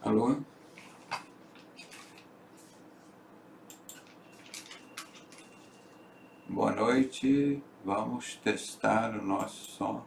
Alô? Boa noite. Vamos testar o nosso som.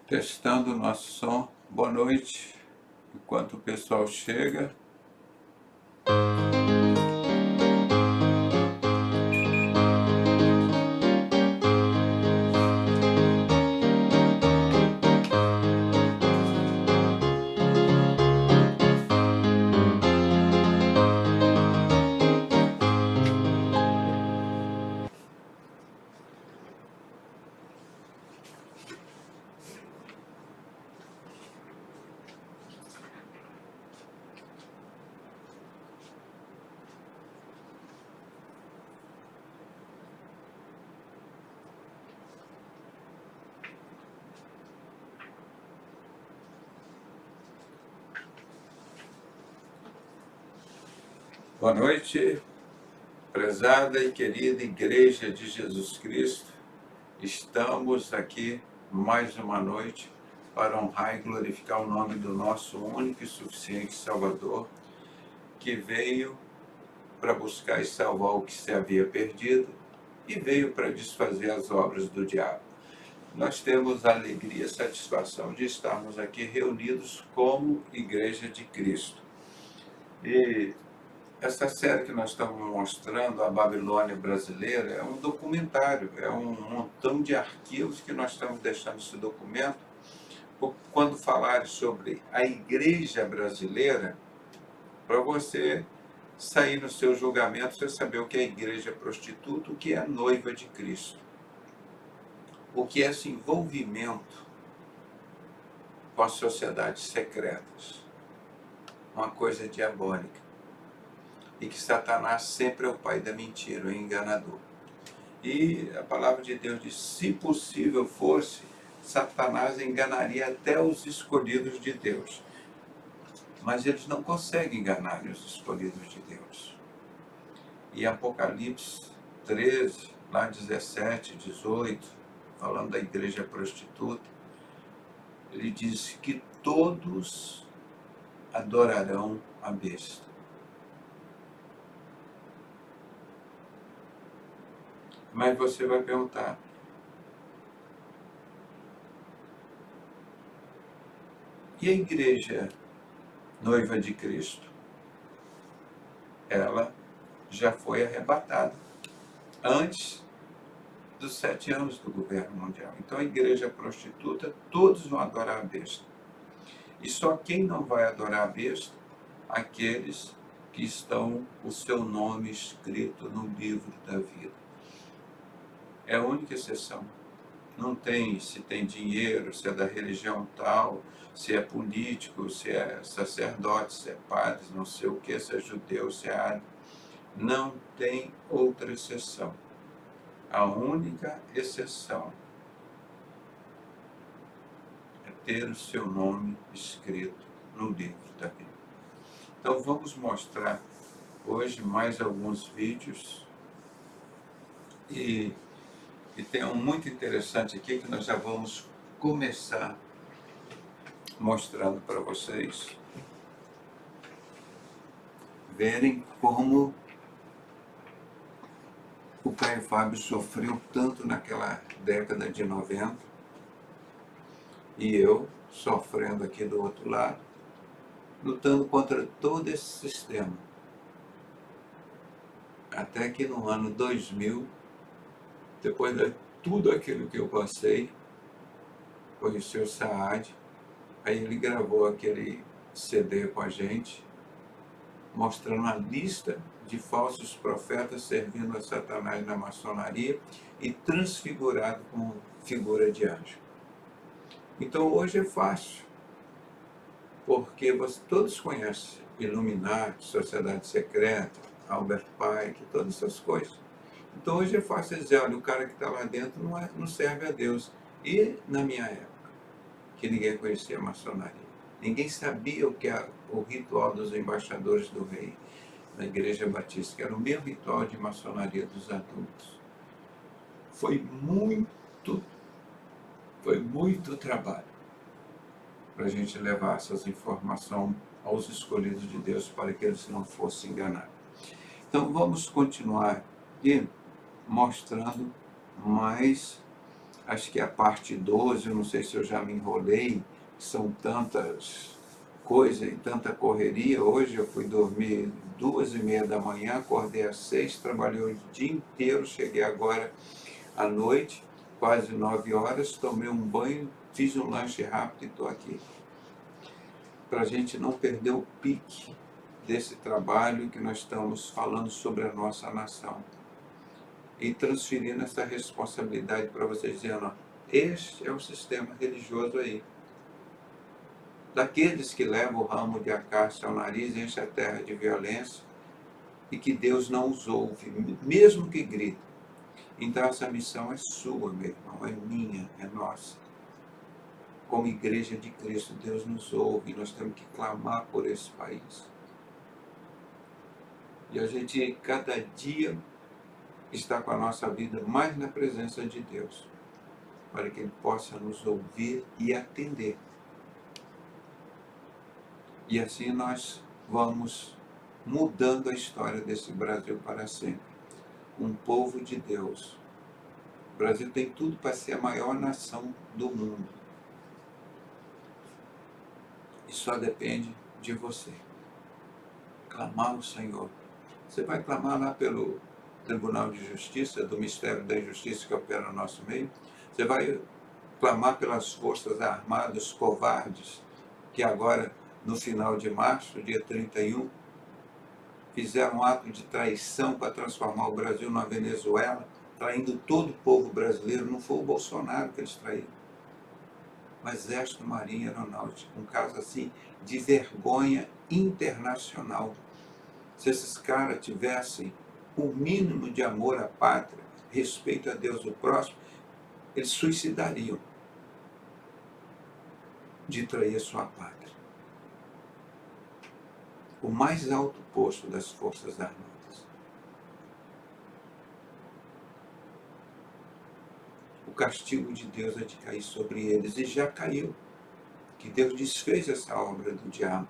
Testando o nosso som. Boa noite. Enquanto o pessoal chega. Boa noite, prezada e querida Igreja de Jesus Cristo. Estamos aqui mais uma noite para honrar e glorificar o nome do nosso único e suficiente Salvador, que veio para buscar e salvar o que se havia perdido e veio para desfazer as obras do diabo. Nós temos a alegria e a satisfação de estarmos aqui reunidos como Igreja de Cristo. E essa série que nós estamos mostrando, a Babilônia Brasileira, é um documentário, é um montão de arquivos que nós estamos deixando esse documento. Quando falarem sobre a Igreja Brasileira, para você sair no seu julgamento, você saber o que é igreja prostituta, o que é a noiva de Cristo, o que é esse envolvimento com as sociedades secretas, uma coisa diabólica. E que Satanás sempre é o pai da mentira, o enganador. E a palavra de Deus diz, se possível fosse, Satanás enganaria até os escolhidos de Deus. Mas eles não conseguem enganar os escolhidos de Deus. E Apocalipse 13, lá 17, 18, falando da igreja prostituta, ele diz que todos adorarão a besta. Mas você vai perguntar, e a igreja noiva de Cristo? Ela já foi arrebatada antes dos 7 anos do governo mundial. Então a igreja prostituta, todos vão adorar a besta. E só quem não vai adorar a besta? Aqueles que estão o seu nome escrito no livro da vida. É a única exceção. Não tem se tem dinheiro, se é da religião tal, se é político, se é sacerdote, se é padre, não sei o que, se é judeu, se é árabe. Não tem outra exceção. A única exceção é ter o seu nome escrito no livro da Bíblia. Então vamos mostrar hoje mais alguns vídeos e tem um muito interessante aqui que nós já vamos começar mostrando para vocês verem como o Caio Fábio sofreu tanto naquela década de 90 e eu sofrendo aqui do outro lado, lutando contra todo esse sistema. Até que no ano 2000, depois de tudo aquilo que eu passei, conheci o Saad, aí ele gravou aquele CD com a gente, mostrando a lista de falsos profetas servindo a Satanás na maçonaria e transfigurado como figura de anjo. Então hoje é fácil, porque todos conhecem Illuminati, Sociedade Secreta, Albert Pike, todas essas coisas. Então hoje é fácil dizer, olha, o cara que está lá dentro não serve a Deus. E na minha época, que ninguém conhecia a maçonaria, ninguém sabia o que é o ritual dos embaixadores do rei na Igreja Batista, que era o mesmo ritual de maçonaria dos adultos. Foi muito trabalho para a gente levar essas informações aos escolhidos de Deus para que eles não fossem enganados. Então vamos continuar aqui mostrando mais, acho que a parte 12, eu não sei se eu já me enrolei, são tantas coisas e tanta correria. Hoje eu fui dormir 2h30 da manhã, acordei às 6, trabalhei o dia inteiro, cheguei agora à noite, quase 9 horas, tomei um banho, fiz um lanche rápido e estou aqui. Para a gente não perder o pique desse trabalho que nós estamos falando sobre a nossa nação. E transferindo essa responsabilidade para vocês, dizendo, ó, este é o sistema religioso aí. Daqueles que levam o ramo de acácia ao nariz, enche a terra de violência, e que Deus não os ouve, mesmo que gritem. Então essa missão é sua, meu irmão, é minha, é nossa. Como igreja de Cristo, Deus nos ouve, e nós temos que clamar por esse país. E a gente, cada dia, está com a nossa vida mais na presença de Deus, para que Ele possa nos ouvir e atender. E assim nós vamos mudando a história desse Brasil para sempre. Um povo de Deus. O Brasil tem tudo para ser a maior nação do mundo. E só depende de você. Clamar ao Senhor. Você vai clamar lá pelo Tribunal de Justiça, do Ministério da Justiça que opera no nosso meio. Você vai clamar pelas Forças Armadas covardes, que agora, no final de março, dia 31, fizeram um ato de traição para transformar o Brasil numa Venezuela, traindo todo o povo brasileiro. Não foi o Bolsonaro que eles traíram, mas Exército, Marinha, Aeronáutica. Um caso assim de vergonha internacional. Se esses caras tivessem o mínimo de amor à pátria, respeito a Deus e o próximo, eles suicidariam de trair a sua pátria. O mais alto posto das Forças Armadas. O castigo de Deus é de cair sobre eles, e já caiu. Que Deus desfez essa obra do diabo,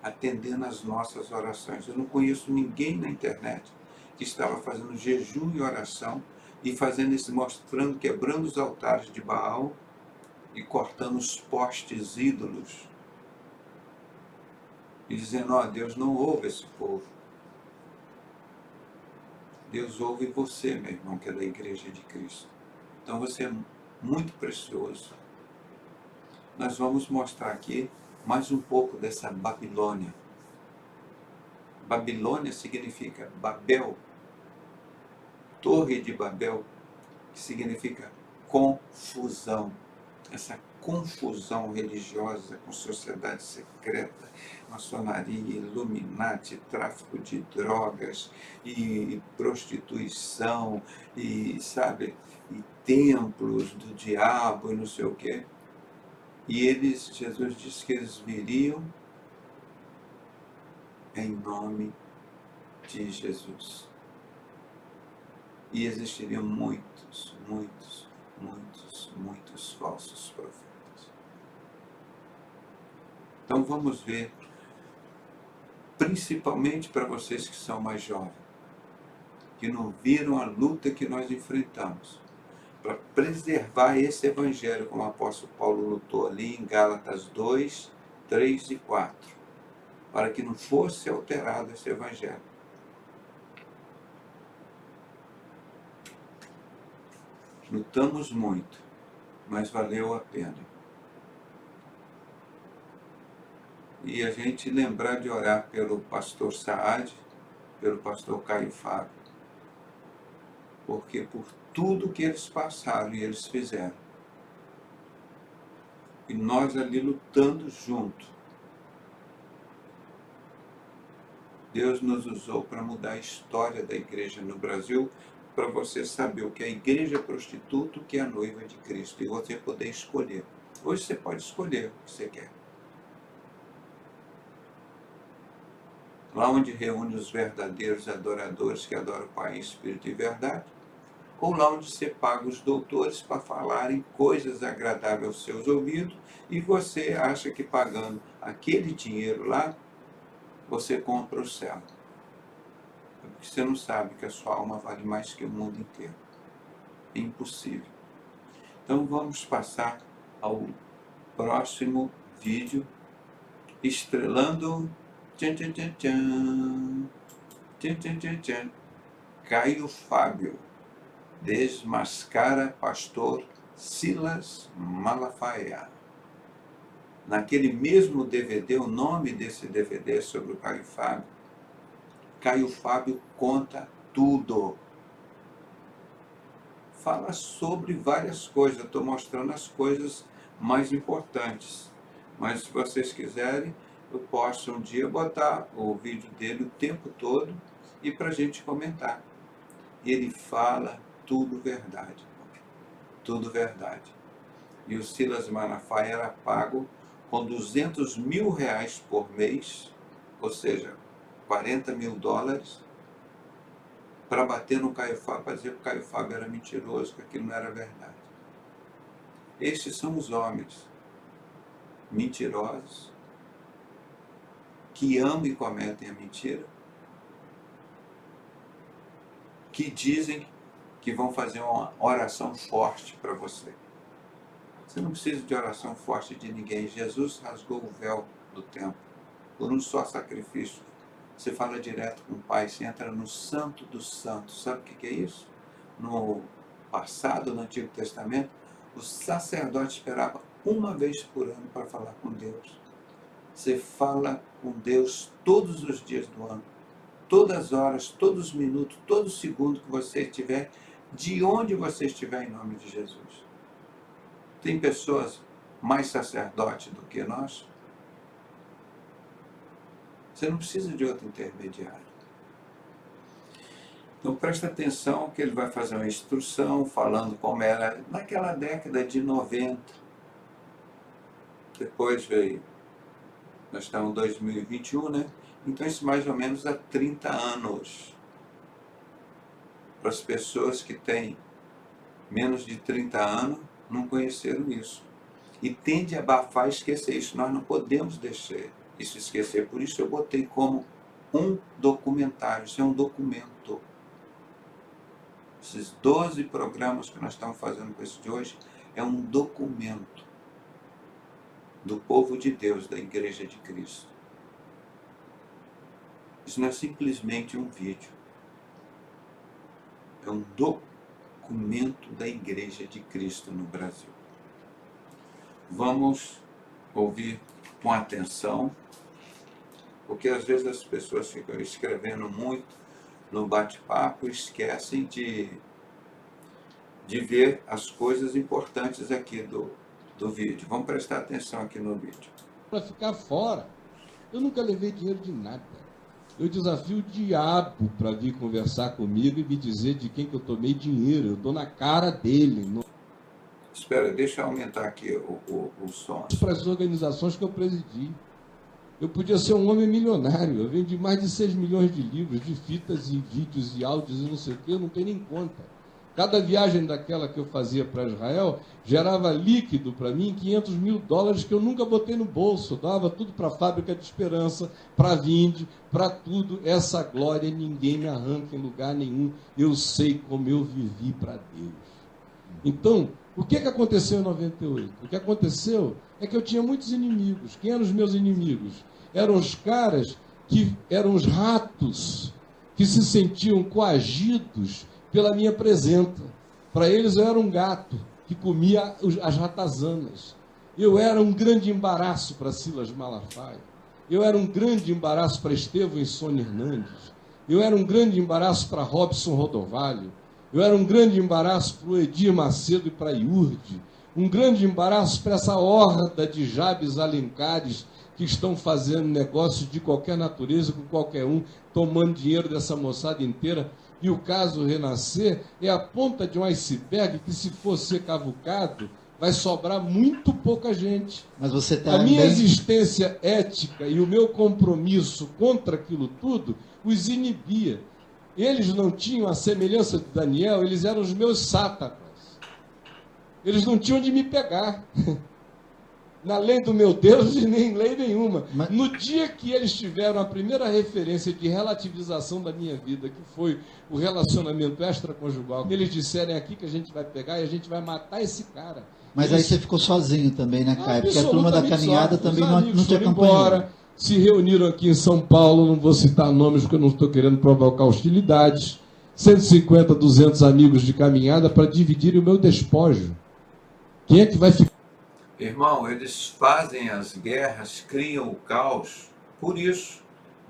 atendendo às nossas orações. Eu não conheço ninguém na internet que estava fazendo jejum e oração e fazendo isso, mostrando, quebrando os altares de Baal e cortando os postes ídolos e dizendo, ó, Deus não ouve esse povo. Deus ouve você, meu irmão, que é da Igreja de Cristo. Então você é muito precioso. Nós vamos mostrar aqui mais um pouco dessa Babilônia. Babilônia significa Babel, Torre de Babel, que significa confusão. Essa confusão religiosa com sociedade secreta, maçonaria, Illuminati, tráfico de drogas e prostituição e, sabe, e templos do diabo e não sei o quê. E eles, Jesus disse que eles viriam em nome de Jesus. E existiriam muitos falsos profetas. Então vamos ver, principalmente para vocês que são mais jovens, que não viram a luta que nós enfrentamos, para preservar esse evangelho, como o apóstolo Paulo lutou ali em Gálatas 2, 3 e 4, para que não fosse alterado esse evangelho. Lutamos muito, mas valeu a pena. E a gente lembrar de orar pelo pastor Saad, pelo pastor Caio Fábio. Porque por tudo que eles passaram e eles fizeram, e nós ali lutando junto, Deus nos usou para mudar a história da igreja no Brasil, para você saber o que é a igreja prostituta, o que é a noiva de Cristo, e você poder escolher. Hoje você pode escolher o que você quer. Lá onde reúne os verdadeiros adoradores que adoram o Pai em Espírito e Verdade, ou lá onde você paga os doutores para falarem coisas agradáveis aos seus ouvidos, e você acha que pagando aquele dinheiro lá, você compra o céu. Porque você não sabe que a sua alma vale mais que o mundo inteiro. É impossível. Então vamos passar ao próximo vídeo, estrelando tchan, tchan, tchan, tchan, tchan, tchan, tchan, tchan. Caio Fábio desmascara pastor Silas Malafaia. Naquele mesmo DVD, o nome desse DVD é sobre o Caio Fábio. Caio Fábio conta tudo. Fala sobre várias coisas. Eu estou mostrando as coisas mais importantes. Mas se vocês quiserem, eu posso um dia botar o vídeo dele o tempo todo e para a gente comentar. Ele fala tudo verdade. Tudo verdade. E o Silas Malafaia era pago com R$200 mil por mês, ou seja, $40 mil, para bater no Caio Fábio, para dizer que o Caio Fábio era mentiroso, que aquilo não era verdade. Estes são os homens mentirosos, que amam e cometem a mentira, que dizem que vão fazer uma oração forte para você. Você não precisa de oração forte de ninguém. Jesus rasgou o véu do templo por um só sacrifício. Você fala direto com o Pai, você entra no Santo dos Santos. Sabe o que é isso? No passado, no Antigo Testamento, o sacerdote esperava uma vez por ano para falar com Deus. Você fala com Deus todos os dias do ano, todas as horas, todos os minutos, todo segundo que você estiver, de onde você estiver, em nome de Jesus. Tem pessoas mais sacerdotes do que nós? Você não precisa de outro intermediário. Então presta atenção que ele vai fazer uma instrução falando como era naquela década de 90. Depois veio, nós estamos em 2021, né? Então isso mais ou menos há 30 anos. Para as pessoas que têm menos de 30 anos, não conheceram isso. E tende a abafar e esquecer isso. Nós não podemos deixar isso esquecer. Por isso eu botei como um documentário. Isso é um documento. Esses 12 programas que nós estamos fazendo com esse de hoje é um documento do povo de Deus, da Igreja de Cristo. Isso não é simplesmente um vídeo. É um documento da Igreja de Cristo no Brasil. Vamos ouvir com atenção, porque às vezes as pessoas ficam escrevendo muito no bate-papo e esquecem de ver as coisas importantes aqui do vídeo. Vamos prestar atenção aqui no vídeo. Para ficar fora, eu nunca levei dinheiro de nada. Eu desafio o diabo para vir conversar comigo e me dizer de quem que eu tomei dinheiro. Eu estou na cara dele. Espera, deixa eu aumentar aqui o som. Para as organizações que eu presidi. Eu podia ser um homem milionário. Eu vendi mais de 6 milhões de livros, de fitas e vídeos e áudios e não sei o quê. Eu não tenho nem conta. Cada viagem daquela que eu fazia para Israel gerava líquido para mim $500 mil que eu nunca botei no bolso. Eu dava tudo para a Fábrica de Esperança, para a Vinde, para tudo. Essa glória ninguém me arranca em lugar nenhum. Eu sei como eu vivi para Deus. Então, o que aconteceu em 98? O que aconteceu é que eu tinha muitos inimigos. Quem eram os meus inimigos? Eram os caras que eram os ratos, que se sentiam coagidos pela minha presença. Para eles eu era um gato que comia as ratazanas. Eu era um grande embaraço para Silas Malafaia. Eu era um grande embaraço para Estevão e Sônia Hernandes. eu era um grande embaraço para Robson Rodovalho, eu era um grande embaraço para o Edir Macedo e para a Iurde, um grande embaraço para essa horda de Jabes Alencares que estão fazendo negócios de qualquer natureza com qualquer um, tomando dinheiro dessa moçada inteira. E o caso Renascer é a ponta de um iceberg que, se for ser cavucado, vai sobrar muito pouca gente. Mas você A também... minha existência ética e o meu compromisso contra aquilo tudo os inibia. Eles não tinham a semelhança de Daniel, eles eram os meus sátrapas. Eles não tinham de me pegar. Na lei do meu Deus, e nem lei nenhuma. Mas... No dia que eles tiveram a primeira referência de relativização da minha vida, que foi o relacionamento extraconjugal, eles disserem aqui que a gente vai pegar e a gente vai matar esse cara. Mas eles... aí você ficou sozinho também, né, Caio? Porque a turma da caminhada só. também não te foram acompanhou. embora, se reuniram aqui em São Paulo, não vou citar nomes porque eu não estou querendo provocar hostilidades, 150, 200 amigos de caminhada para dividirem o meu despojo. Quem é que vai ficar? Irmão, eles fazem as guerras, criam o caos, por isso,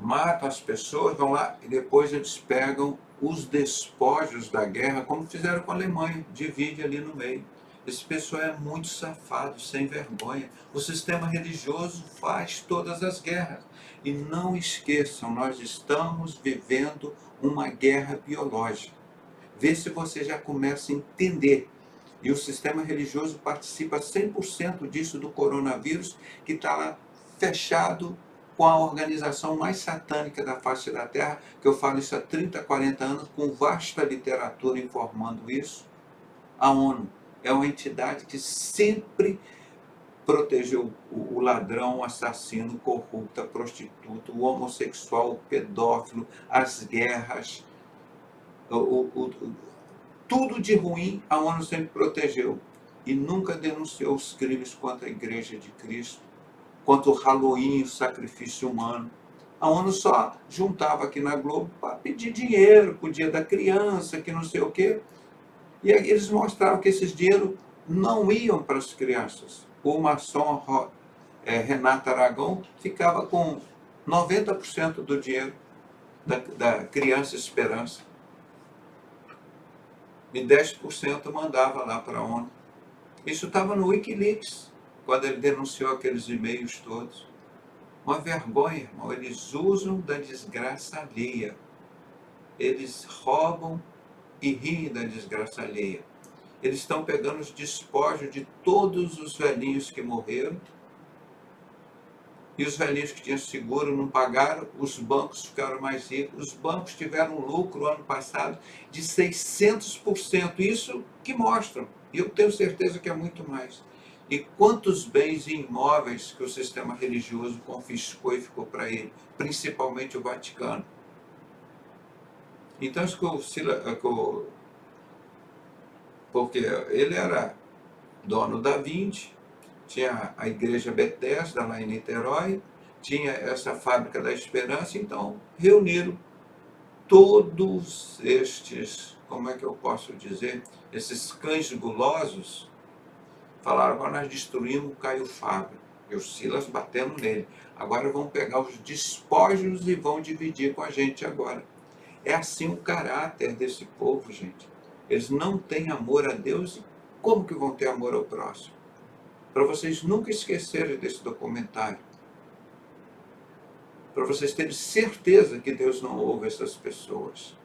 matam as pessoas, vão lá e depois eles pegam os despojos da guerra, como fizeram com a Alemanha, divide ali no meio. Esse pessoal é muito safado, sem vergonha. O sistema religioso faz todas as guerras. E não esqueçam, nós estamos vivendo uma guerra biológica. Vê se você já começa a entender. E o sistema religioso participa 100% disso do coronavírus, que está lá fechado com a organização mais satânica da face da Terra, que eu falo isso há 30, 40 anos, com vasta literatura informando isso. A ONU é uma entidade que sempre protegeu o ladrão, o assassino, o corrupto, a prostituta, o homossexual, o pedófilo, as guerras, tudo de ruim a ONU sempre protegeu e nunca denunciou os crimes contra a Igreja de Cristo, contra o Halloween, o sacrifício humano. A ONU só juntava aqui na Globo para pedir dinheiro para o Dia da Criança, que não sei o quê. E aí eles mostravam que esses dinheiros não iam para as crianças. O maçom Renato Aragão ficava com 90% do dinheiro da Criança Esperança. E 10% mandava lá para a ONU. Isso estava no Wikileaks, quando ele denunciou aqueles e-mails todos. Uma vergonha, irmão. Eles usam da desgraça alheia. Eles roubam e riem da desgraça alheia. Eles estão pegando os despojos de todos os velhinhos que morreram. E os velhinhos que tinham seguro não pagaram, os bancos ficaram mais ricos. Os bancos tiveram um lucro ano passado de 600%. Isso que mostram. E eu tenho certeza que é muito mais. E quantos bens e imóveis que o sistema religioso confiscou e ficou para ele, principalmente o Vaticano. Então, isso que porque ele era dono da Vinde, tinha a Igreja Betesda lá em Niterói, tinha essa Fábrica da Esperança, então reuniram todos estes, como é que eu posso dizer, esses cães gulosos, falaram: agora nós destruímos o Caio Fábio, e o Silas batendo nele, agora vão pegar os despojos e vão dividir com a gente agora. É assim o caráter desse povo, gente. Eles não têm amor a Deus, e como que vão ter amor ao próximo? Para vocês nunca esquecerem desse documentário. Para vocês terem certeza que Deus não ouve essas pessoas.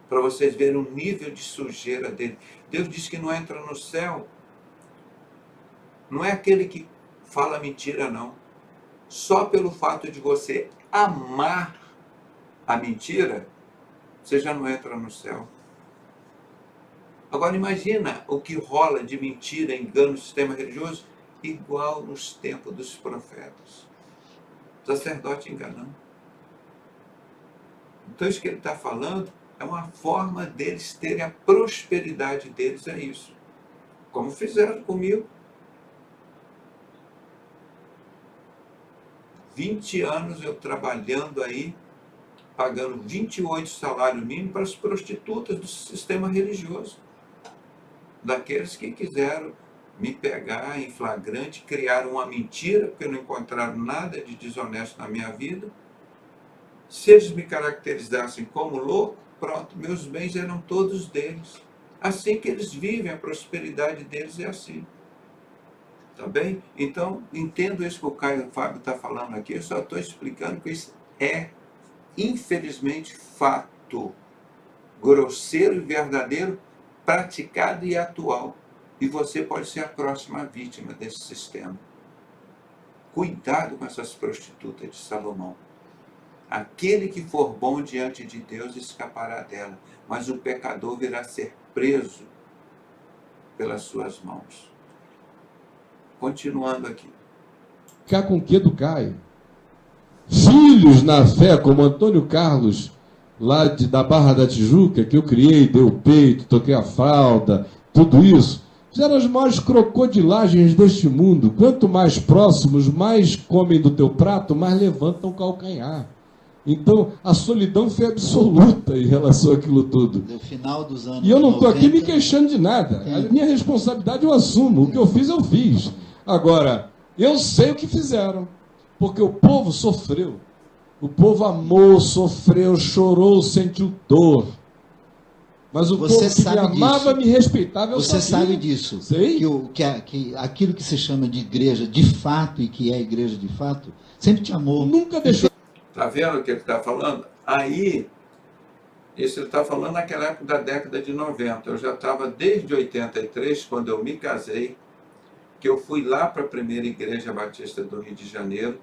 Para vocês verem o nível de sujeira dele. Deus diz que não entra no céu. Não é aquele que fala mentira, não. Só pelo fato de você amar a mentira, você já não entra no céu. Agora imagina o que rola de mentira, engano no sistema religioso, igual nos tempos dos profetas. O sacerdote enganando. Então isso que ele está falando é uma forma deles terem a prosperidade deles, é isso. Como fizeram comigo. 20 anos eu trabalhando aí, pagando 28 salários mínimos para as prostitutas do sistema religioso. Daqueles que quiseram me pegar em flagrante, criaram uma mentira, porque não encontraram nada de desonesto na minha vida, Se eles me caracterizassem como louco, pronto, meus bens eram todos deles. Assim que eles vivem, a prosperidade deles é assim. Tá bem? Então, entendo isso que o Caio Fábio está falando aqui, eu só estou explicando que isso é, infelizmente, fato grosseiro e verdadeiro, praticado e atual. E você pode ser a próxima vítima desse sistema. Cuidado com essas prostitutas de Salomão. Aquele que for bom diante de Deus escapará dela, mas o pecador virá ser preso pelas suas mãos. Continuando aqui. Ficar com o que do Caio? Filhos na fé, como Antônio Carlos, lá da Barra da Tijuca, que eu criei, dei o peito, toquei a fralda, tudo isso, fizeram as maiores crocodilagens deste mundo. Quanto mais próximos, mais comem do teu prato, mais levantam o calcanhar. Então, a solidão foi absoluta em relação àquilo tudo. No final dos anos E eu não estou 90, aqui me queixando de nada. A minha responsabilidade eu assumo. O que eu fiz, eu fiz. Agora, eu sei o que fizeram. Porque o povo sofreu. O povo amou, sofreu, chorou, sentiu dor. Mas o povo que me amava, me respeitava, eu sabia. Você sabe disso. Sei. Que aquilo que se chama de igreja de fato e que é igreja de fato, sempre te amou. Nunca deixou. Está vendo o que ele está falando? Aí, isso ele está falando naquela época da década de 90. Eu já estava desde 83, quando eu me casei, que eu fui lá para a primeira igreja batista do Rio de Janeiro.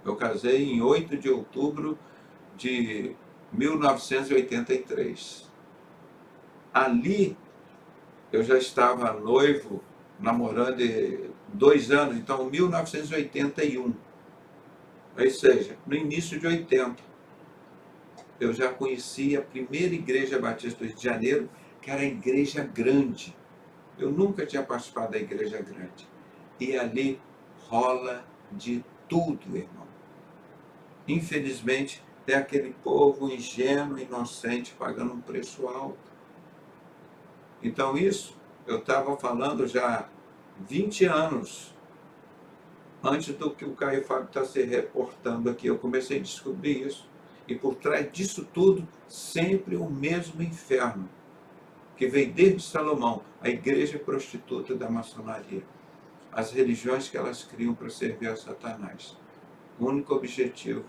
Eu casei em 8 de outubro de 1983. Ali, eu já estava noivo, namorando 2 anos, então 1981. Ou seja, no início de 80, eu já conhecia a primeira igreja batista do Rio de Janeiro, que era a igreja grande. Eu nunca tinha participado da igreja grande. E ali rola de tudo, irmão. Infelizmente, é aquele povo ingênuo, inocente, pagando um preço alto. Então isso, eu estava falando já há 20 anos, antes do que o Caio Fábio está se reportando aqui, eu comecei a descobrir isso. E por trás disso tudo, sempre o mesmo inferno, que veio desde Salomão, a igreja prostituta da maçonaria. As religiões que elas criam para servir a Satanás. O único objetivo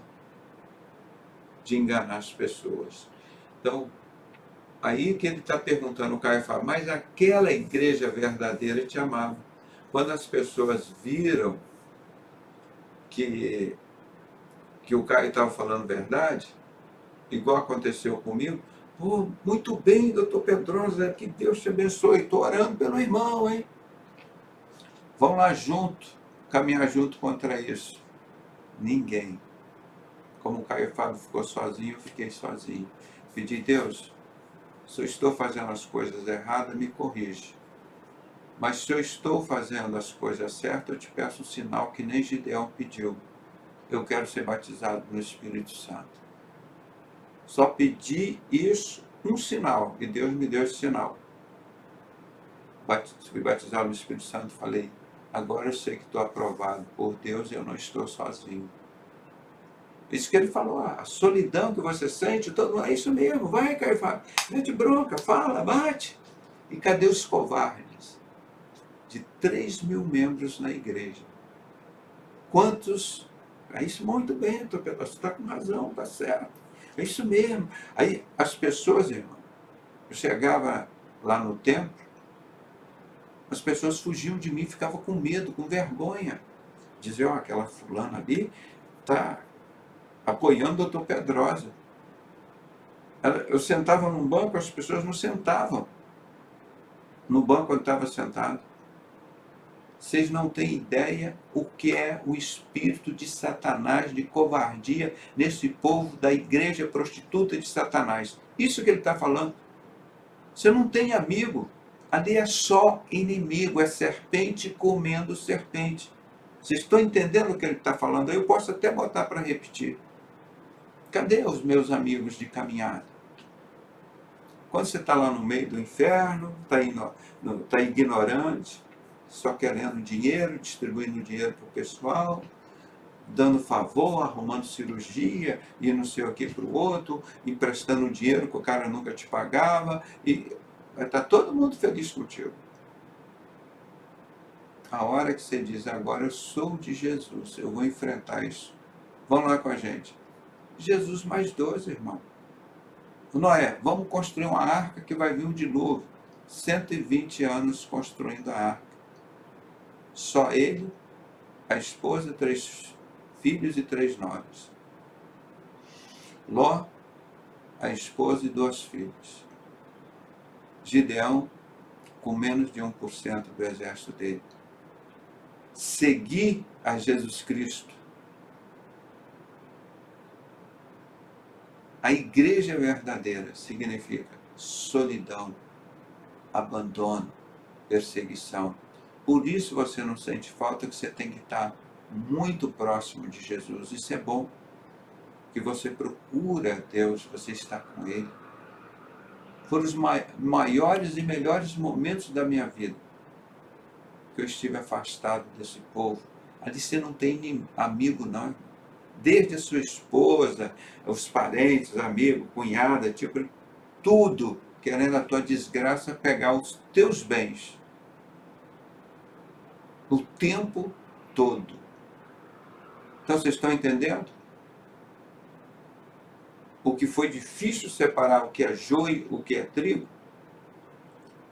de enganar as pessoas. Então, aí que ele está perguntando, o Caio Fábio, mas aquela igreja verdadeira te amava. Quando as pessoas viram que o Caio estava falando verdade, igual aconteceu comigo, pô, muito bem, doutor Pedrosa, que Deus te abençoe, estou orando pelo irmão, hein? Vamos lá junto, caminhar junto contra isso. Ninguém. Como o Caio Fábio ficou sozinho, eu fiquei sozinho. Pedi, Deus, se eu estou fazendo as coisas erradas, me corrige. Mas se eu estou fazendo as coisas certas, eu te peço um sinal que nem Gideão pediu. Eu quero ser batizado no Espírito Santo. Só pedi isso, um sinal, e Deus me deu esse sinal. Fui batizado no Espírito Santo e falei, agora eu sei que estou aprovado por Deus e eu não estou sozinho. Isso que ele falou, a solidão que você sente, todo é isso mesmo, vai, Caio Fábio, mete bronca, fala, bate. E cadê os covardes? De 3.000 membros na igreja. Quantos? É isso muito bem, você está com razão, está certo. É isso mesmo. Aí as pessoas, irmão, eu chegava lá no templo, as pessoas fugiam de mim, ficavam com medo, com vergonha. Diziam, aquela fulana ali está apoiando o doutor Pedrosa. Eu sentava num banco, as pessoas não sentavam no banco onde estava sentado. Vocês não têm ideia o que é o espírito de Satanás, de covardia, nesse povo da igreja prostituta de Satanás. Isso que ele está falando. Você não tem amigo. Ali é só inimigo, é serpente comendo serpente. Vocês estão entendendo o que ele está falando? Eu posso até botar para repetir. Cadê os meus amigos de caminhada? Quando você está lá no meio do inferno, está ignorante, só querendo dinheiro, distribuindo dinheiro para o pessoal, dando favor, arrumando cirurgia, e não sei o que para o outro, emprestando dinheiro que o cara nunca te pagava, e vai estar todo mundo feliz contigo. A hora que você diz, agora eu sou de Jesus, eu vou enfrentar isso. Vão lá com a gente. Jesus mais 12, irmão. Noé, vamos construir uma arca que vai vir um dilúvio. 120 anos construindo a arca. Só ele, a esposa, 3 filhos e 3 noras. Ló, a esposa e 2 filhos. Gideão, com menos de 1% do exército dele. Seguir a Jesus Cristo. A igreja verdadeira significa solidão, abandono, perseguição. Por isso você não sente falta, que você tem que estar muito próximo de Jesus. Isso é bom, que você procura Deus, você está com Ele. Foram os maiores e melhores momentos da minha vida, que eu estive afastado desse povo. Ali você não tem amigo, não. Desde a sua esposa, os parentes, amigos, cunhada, tipo, tudo querendo a tua desgraça, pegar os teus bens. O tempo todo. Então vocês estão entendendo? O que foi difícil separar o que é joio, o que é trigo.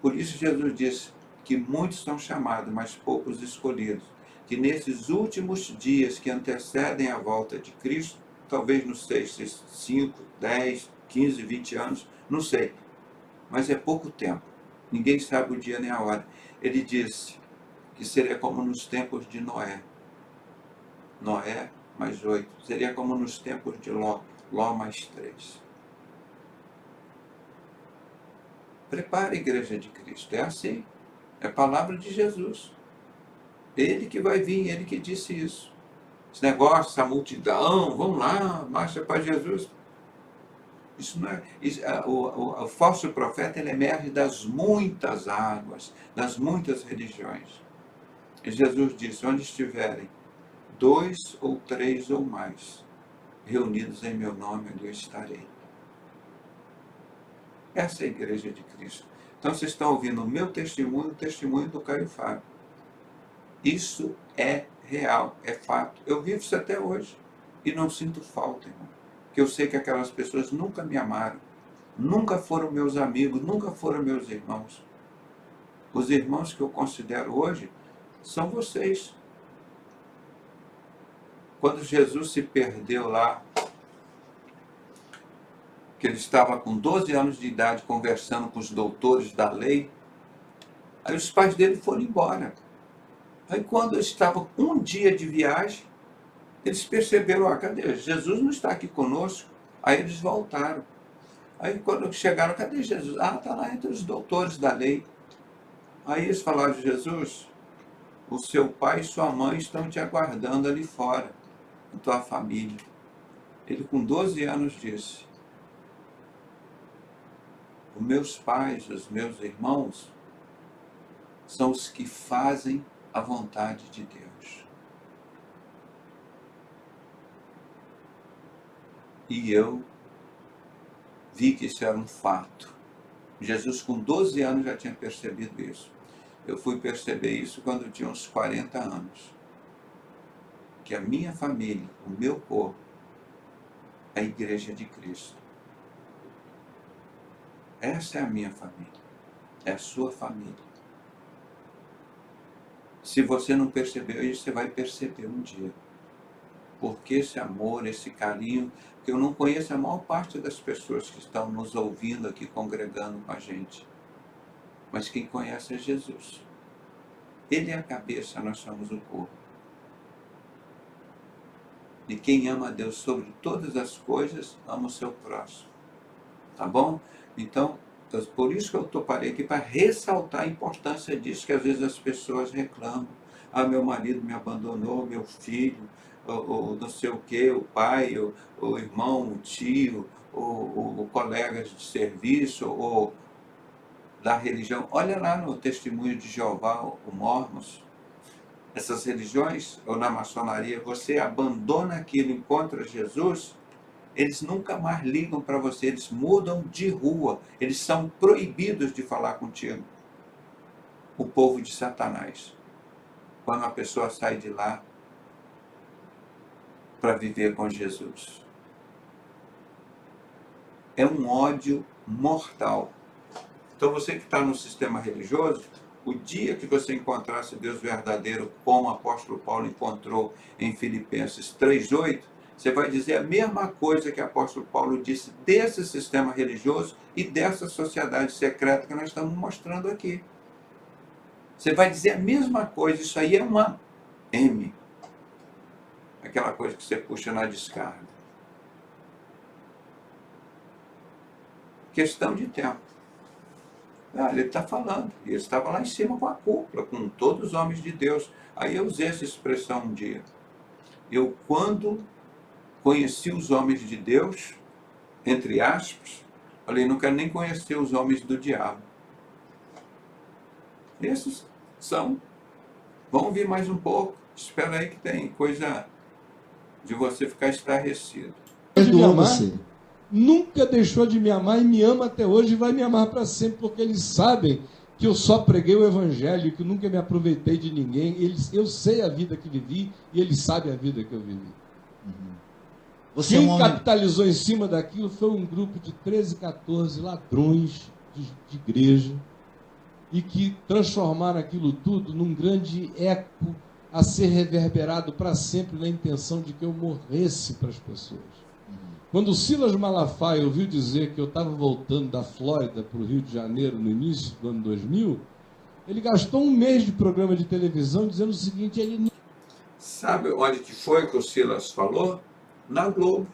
Por isso Jesus disse que muitos são chamados, mas poucos escolhidos. Que nesses últimos dias que antecedem a volta de Cristo, talvez não sei se 5, 10, 15, 20 anos, não sei. Mas é pouco tempo. Ninguém sabe o dia nem a hora. Ele disse que seria como nos tempos de Noé. Noé mais 8. Seria como nos tempos de Ló. Ló mais 3. Prepare a igreja de Cristo. É assim. É a palavra de Jesus. Ele que vai vir, ele que disse isso. Esse negócio, essa multidão, vamos lá, marcha para Jesus. Isso não é, o falso profeta, ele emerge das muitas águas, das muitas religiões. E Jesus disse, onde estiverem 2 ou 3 ou mais reunidos em meu nome, ali eu estarei. Essa é a igreja de Cristo. Então vocês estão ouvindo o meu testemunho, o testemunho do Caio Fábio. Isso é real, é fato. Eu vivo isso até hoje. E não sinto falta, irmão. Porque eu sei que aquelas pessoas nunca me amaram. Nunca foram meus amigos, nunca foram meus irmãos. Os irmãos que eu considero hoje são vocês. Quando Jesus se perdeu lá, que ele estava com 12 anos de idade conversando com os doutores da lei, aí os pais dele foram embora. Aí quando eu estava um dia de viagem, eles perceberam, cadê? Jesus não está aqui conosco. Aí eles voltaram. Aí quando chegaram, cadê Jesus? Está lá entre os doutores da lei. Aí eles falaram de Jesus, o seu pai e sua mãe estão te aguardando ali fora, a tua família. Ele com 12 anos disse, os meus pais, os meus irmãos, são os que fazem a vontade de Deus. E eu vi que isso era um fato. Jesus com 12 anos já tinha percebido isso. Eu fui perceber isso quando eu tinha uns 40 anos. Que a minha família, o meu corpo, é a igreja de Cristo. Essa é a minha família. É a sua família. Se você não percebeu isso, você vai perceber um dia. Porque esse amor, esse carinho, que eu não conheço a maior parte das pessoas que estão nos ouvindo aqui, congregando com a gente. Mas quem conhece é Jesus. Ele é a cabeça, nós somos o corpo. E quem ama a Deus sobre todas as coisas, ama o seu próximo. Tá bom? Então, por isso que eu parei aqui, para ressaltar a importância disso, que às vezes as pessoas reclamam. Meu marido me abandonou, meu filho, ou não sei o quê, o pai, o irmão, o tio, o colegas de serviço, ou da religião. Olha lá no Testemunho de Jeová, o Mormons. essas religiões, ou na maçonaria, você abandona aquilo, encontra Jesus, eles nunca mais ligam para você, eles mudam de rua, eles são proibidos de falar contigo. O povo de Satanás, quando a pessoa sai de lá para viver com Jesus. É um ódio mortal. Então você que está no sistema religioso, o dia que você encontrasse Deus verdadeiro, como o apóstolo Paulo encontrou em Filipenses 3:8, você vai dizer a mesma coisa que o apóstolo Paulo disse desse sistema religioso e dessa sociedade secreta que nós estamos mostrando aqui. Você vai dizer a mesma coisa, isso aí é uma M. Aquela coisa que você puxa na descarga. Questão de tempo. Ele está falando, e ele estava lá em cima com a cúpula, com todos os homens de Deus. Aí eu usei essa expressão um dia. Eu, quando conheci os homens de Deus, entre aspas, falei, não quero nem conhecer os homens do diabo. Esses são. Vamos vir mais um pouco. Espera aí que tem coisa de você ficar estarrecido. Perdoou você. Nunca deixou de me amar e me ama até hoje e vai me amar para sempre, porque eles sabem que eu só preguei o evangelho, que eu nunca me aproveitei de ninguém. Eu sei a vida que vivi e eles sabem a vida que eu vivi. Você é Quem um homem... capitalizou em cima daquilo foi um grupo de 13, 14 ladrões de igreja e que transformaram aquilo tudo num grande eco a ser reverberado para sempre na intenção de que eu morresse para as pessoas. Quando o Silas Malafaia ouviu dizer que eu estava voltando da Flórida para o Rio de Janeiro no início do ano 2000, ele gastou um mês de programa de televisão dizendo o seguinte, ele... Sabe onde que foi que o Silas falou? Na Globo.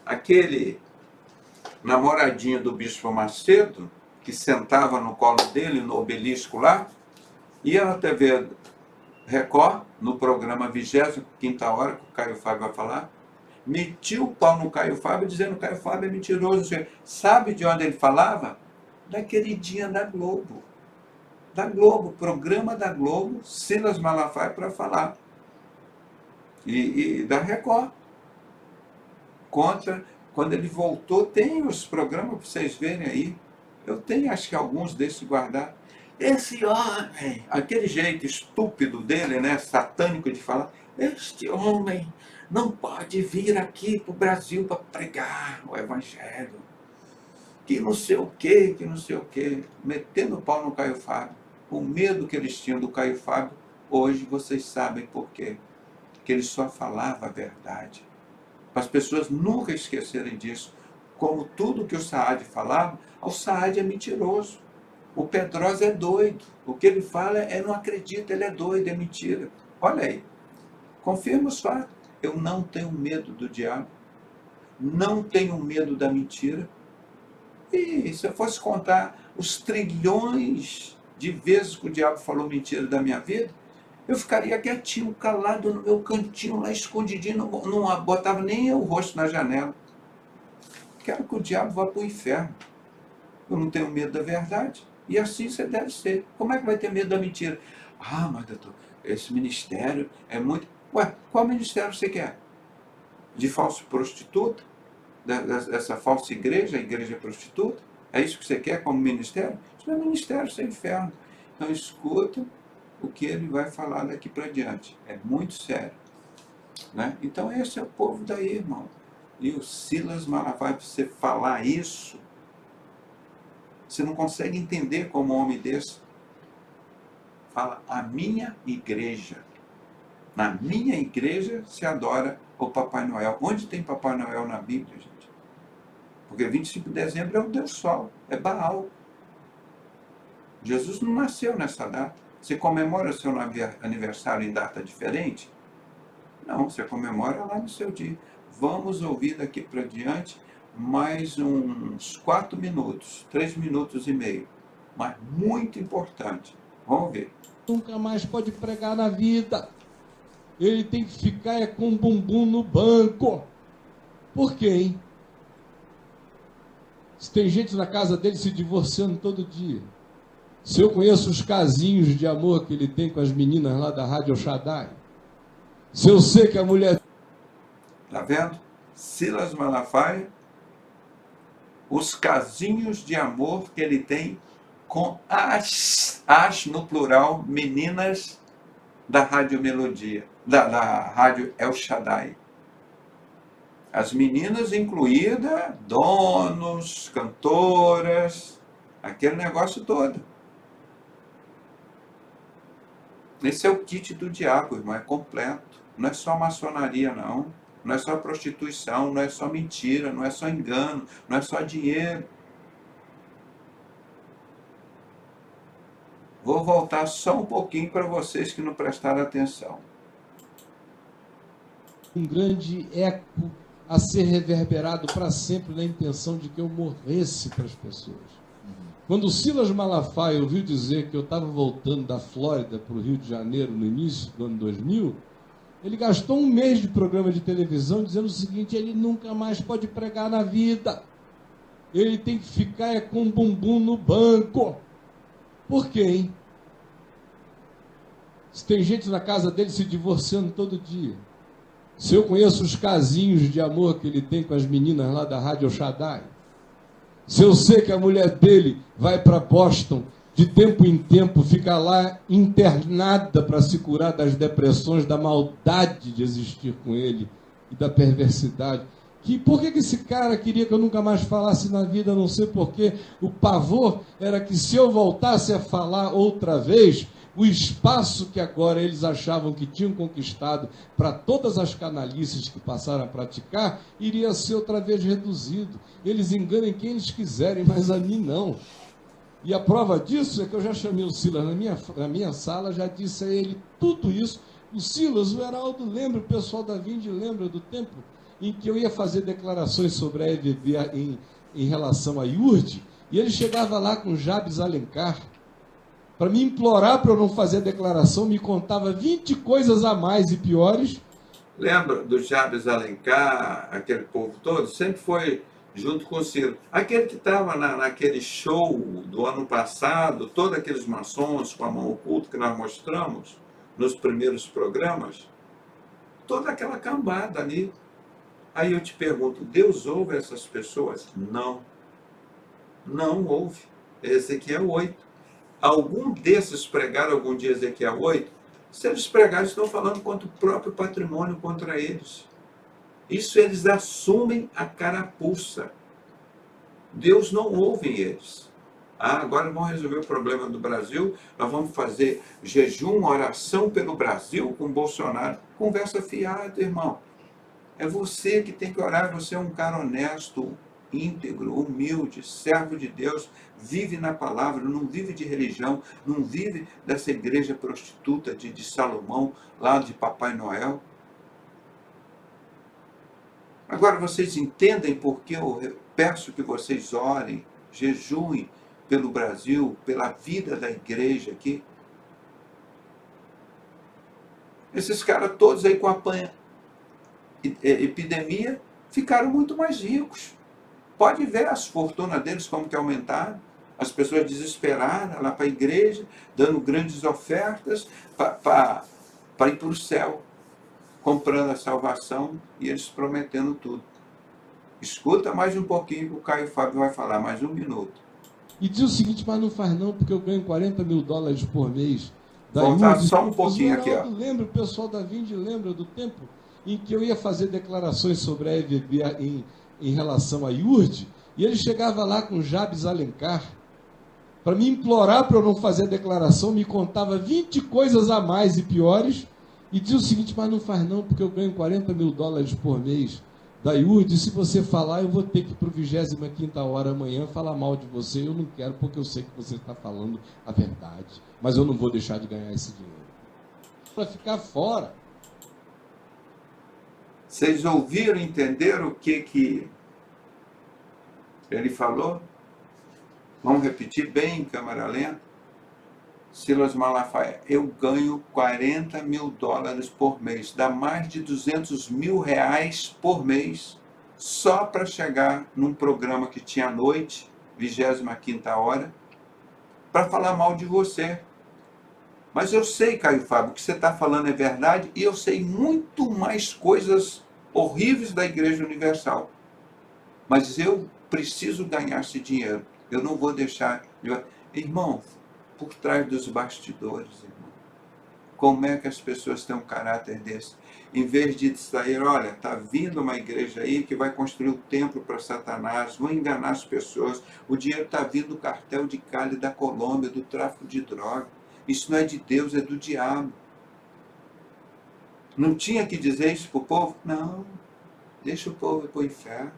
Aquele namoradinho do Bispo Macedo, que sentava no colo dele, no obelisco lá, ia na TV Record, no programa 25ª Hora, que o Caio Fábio vai falar, metiu o pau no Caio Fábio, dizendo que o Caio Fábio é mentiroso. Sabe de onde ele falava? Da queridinha da Globo. Da Globo, programa da Globo, Silas Malafaia para falar. E da Record. Contra, quando ele voltou, tem os programas para vocês verem aí. Eu tenho, acho que alguns desses guardados. Esse homem, aquele jeito estúpido dele, né, satânico de falar, este homem não pode vir aqui para o Brasil para pregar o Evangelho. Que não sei o quê, que não sei o quê. Metendo o pau no Caio Fábio. O medo que eles tinham do Caio Fábio, hoje vocês sabem por quê. Que ele só falava a verdade. Para as pessoas nunca esquecerem disso. Como tudo que o Saad falava, o Saad é mentiroso. O Pedrosa é doido. O que ele fala não acredita, ele é doido, é mentira. Olha aí. Confirma os fatos. Eu não tenho medo do diabo. Não tenho medo da mentira. E se eu fosse contar os trilhões de vezes que o diabo falou mentira da minha vida, eu ficaria quietinho, calado no meu cantinho, lá escondidinho, não botava nem o rosto na janela. Quero que o diabo vá para o inferno. Eu não tenho medo da verdade. E assim você deve ser. Como é que vai ter medo da mentira? Ah, mas doutor, esse ministério é muito... Ué, qual ministério você quer? De falso prostituta? Dessa falsa igreja, a igreja prostituta? É isso que você quer como ministério? Isso não é ministério, isso é inferno. Então escuta o que ele vai falar daqui para diante. É muito sério. Né? Então esse é o povo daí, irmão. E o Silas Malafaia, para você falar isso, você não consegue entender como um homem desse. Fala, a minha igreja. Na minha igreja se adora o Papai Noel. Onde tem Papai Noel na Bíblia, gente? Porque 25 de dezembro é o Deus Sol, é Baal. Jesus não nasceu nessa data. Você comemora seu aniversário em data diferente? Não, você comemora lá no seu dia. Vamos ouvir daqui para diante mais uns 4 minutos, 3 minutos e meio. Mas muito importante. Vamos ver. Nunca mais pode pregar na vida. Ele tem que ficar com o bumbum no banco. Por quê, hein? Se tem gente na casa dele se divorciando todo dia. Se eu conheço os casinhos de amor que ele tem com as meninas lá da Rádio El Shaddai. Se eu sei que a mulher... Tá vendo? Silas Malafaia, os casinhos de amor que ele tem com as no plural, meninas da Rádio Melodia, da Rádio El Shaddai. As meninas incluídas, donos, cantoras, aquele negócio todo. Esse é o kit do diabo, irmão, é completo. Não é só maçonaria, não. Não é só prostituição, não é só mentira, não é só engano, não é só dinheiro. Vou voltar só um pouquinho para vocês que não prestaram atenção. Um grande eco a ser reverberado para sempre na intenção de que eu morresse para as pessoas. Quando o Silas Malafaia ouviu dizer que eu estava voltando da Flórida para o Rio de Janeiro no início do ano 2000, ele gastou um mês de programa de televisão dizendo o seguinte: ele nunca mais pode pregar na vida. Ele tem que ficar com o bumbum no banco. Por quê, hein? Se tem gente na casa dele se divorciando todo dia. Se eu conheço os casinhos de amor que ele tem com as meninas lá da Rádio El Shaddai. Se eu sei que a mulher dele vai para Boston de tempo em tempo, fica lá internada para se curar das depressões, da maldade de existir com ele e da perversidade. Por que esse cara queria que eu nunca mais falasse na vida? Não sei porquê. O pavor era que se eu voltasse a falar outra vez, o espaço que agora eles achavam que tinham conquistado para todas as canalices que passaram a praticar, iria ser outra vez reduzido. Eles enganem quem eles quiserem, mas a mim não. E a prova disso é que eu já chamei o Silas na minha sala, já disse a ele tudo isso. O Silas, o Heraldo lembra, o pessoal da Vinde lembra do tempo em que eu ia fazer declarações sobre a EVB em relação a Iurde, e ele chegava lá com Jabes Alencar, para me implorar para eu não fazer a declaração, me contava 20 coisas a mais e piores. Lembra do Jabes Alencar, aquele povo todo? Sempre foi junto com o Ciro. Aquele que estava naquele show do ano passado, todos aqueles maçons com a mão oculta que nós mostramos nos primeiros programas, toda aquela cambada ali. Aí eu te pergunto, Deus ouve essas pessoas? Não. Não ouve. Ezequiel 8. Algum desses pregaram algum dia Ezequiel 8? Se eles pregarem, estão falando contra o próprio patrimônio, contra eles. Isso eles assumem a carapuça. Deus não ouve eles. Agora vamos resolver o problema do Brasil, nós vamos fazer jejum, oração pelo Brasil com Bolsonaro. Conversa fiada, irmão. É você que tem que orar, você é um cara honesto, íntegro, humilde, servo de Deus, vive na palavra, não vive de religião, não vive dessa igreja prostituta de Salomão, lá de Papai Noel. Agora vocês entendem por que eu peço que vocês orem, jejuem pelo Brasil, pela vida da igreja aqui? Esses caras todos aí com a epidemia ficaram muito mais ricos. Pode ver as fortunas deles como que aumentaram. As pessoas desesperadas lá para a igreja, dando grandes ofertas para ir para o céu, comprando a salvação e eles prometendo tudo. Escuta mais um pouquinho que o Caio Fábio vai falar, mais um minuto. E diz o seguinte: mas não faz não, porque eu ganho $40 mil por mês. Voltar só um pouquinho aqui. Lembra, o pessoal da Vinde lembra do tempo em que eu ia fazer declarações sobre a EVB em relação a Iurde, e ele chegava lá com Jabes Alencar, para me implorar para eu não fazer a declaração, me contava 20 coisas a mais e piores, e diz o seguinte: mas não faz não, porque eu ganho $40 mil por mês da Iurde, e se você falar, eu vou ter que ir para o 25ª hora amanhã falar mal de você. Eu não quero, porque eu sei que você está falando a verdade, mas eu não vou deixar de ganhar esse dinheiro. Para ficar fora. Vocês ouviram, entenderam o que ele falou? Vamos repetir bem em câmera lenta? Silas Malafaia: eu ganho $40 mil por mês, dá mais de R$200 mil por mês, só para chegar num programa que tinha à noite, 25ª hora, para falar mal de você. Mas eu sei, Caio Fábio, o que você está falando é verdade, e eu sei muito mais coisas horríveis da Igreja Universal. Mas eu preciso ganhar esse dinheiro. Eu não vou deixar... Irmão, por trás dos bastidores, irmão, como é que as pessoas têm um caráter desse? Em vez de sair, olha, está vindo uma igreja aí que vai construir um templo para Satanás, vão enganar as pessoas, o dinheiro está vindo do cartel de Cali da Colômbia, do tráfico de droga. Isso não é de Deus, é do diabo. Não tinha que dizer isso para o povo? Não, deixa o povo ir para o inferno.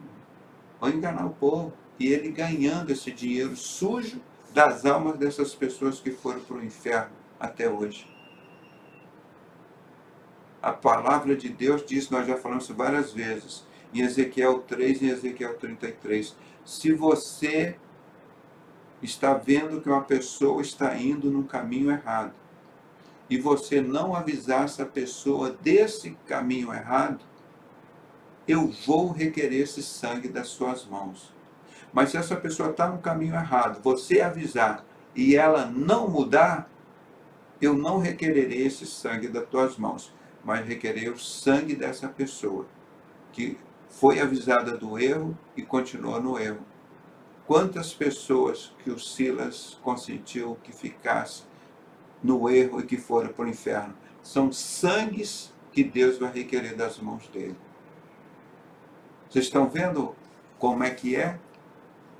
Vão enganar o povo. E ele ganhando esse dinheiro sujo das almas dessas pessoas que foram para o inferno até hoje. A palavra de Deus diz, nós já falamos isso várias vezes, em Ezequiel 3 e em Ezequiel 33. Se você está vendo que uma pessoa está indo no caminho errado, e você não avisar essa pessoa desse caminho errado, eu vou requerer esse sangue das suas mãos. Mas se essa pessoa está no caminho errado, você avisar e ela não mudar, eu não requererei esse sangue das tuas mãos, mas requererei o sangue dessa pessoa, que foi avisada do erro e continua no erro. Quantas pessoas que o Silas consentiu que ficasse no erro e que foram para o inferno? São sangues que Deus vai requerer das mãos dele. Vocês estão vendo como é que é?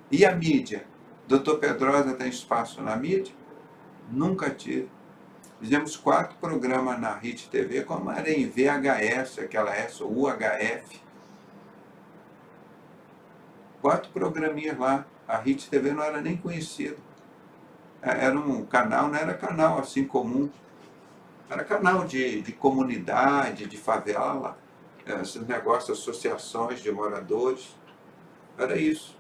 E a mídia? Dr. Pedrosa tem espaço na mídia? Nunca tive. Fizemos 4 programas na RIT TV, como era em VHS, aquela S ou UHF. 4 programinhas lá. A RIT TV não era nem conhecida. Era um canal, não era canal assim comum. Era canal de comunidade, de favela, esses negócios, associações de moradores. Era isso.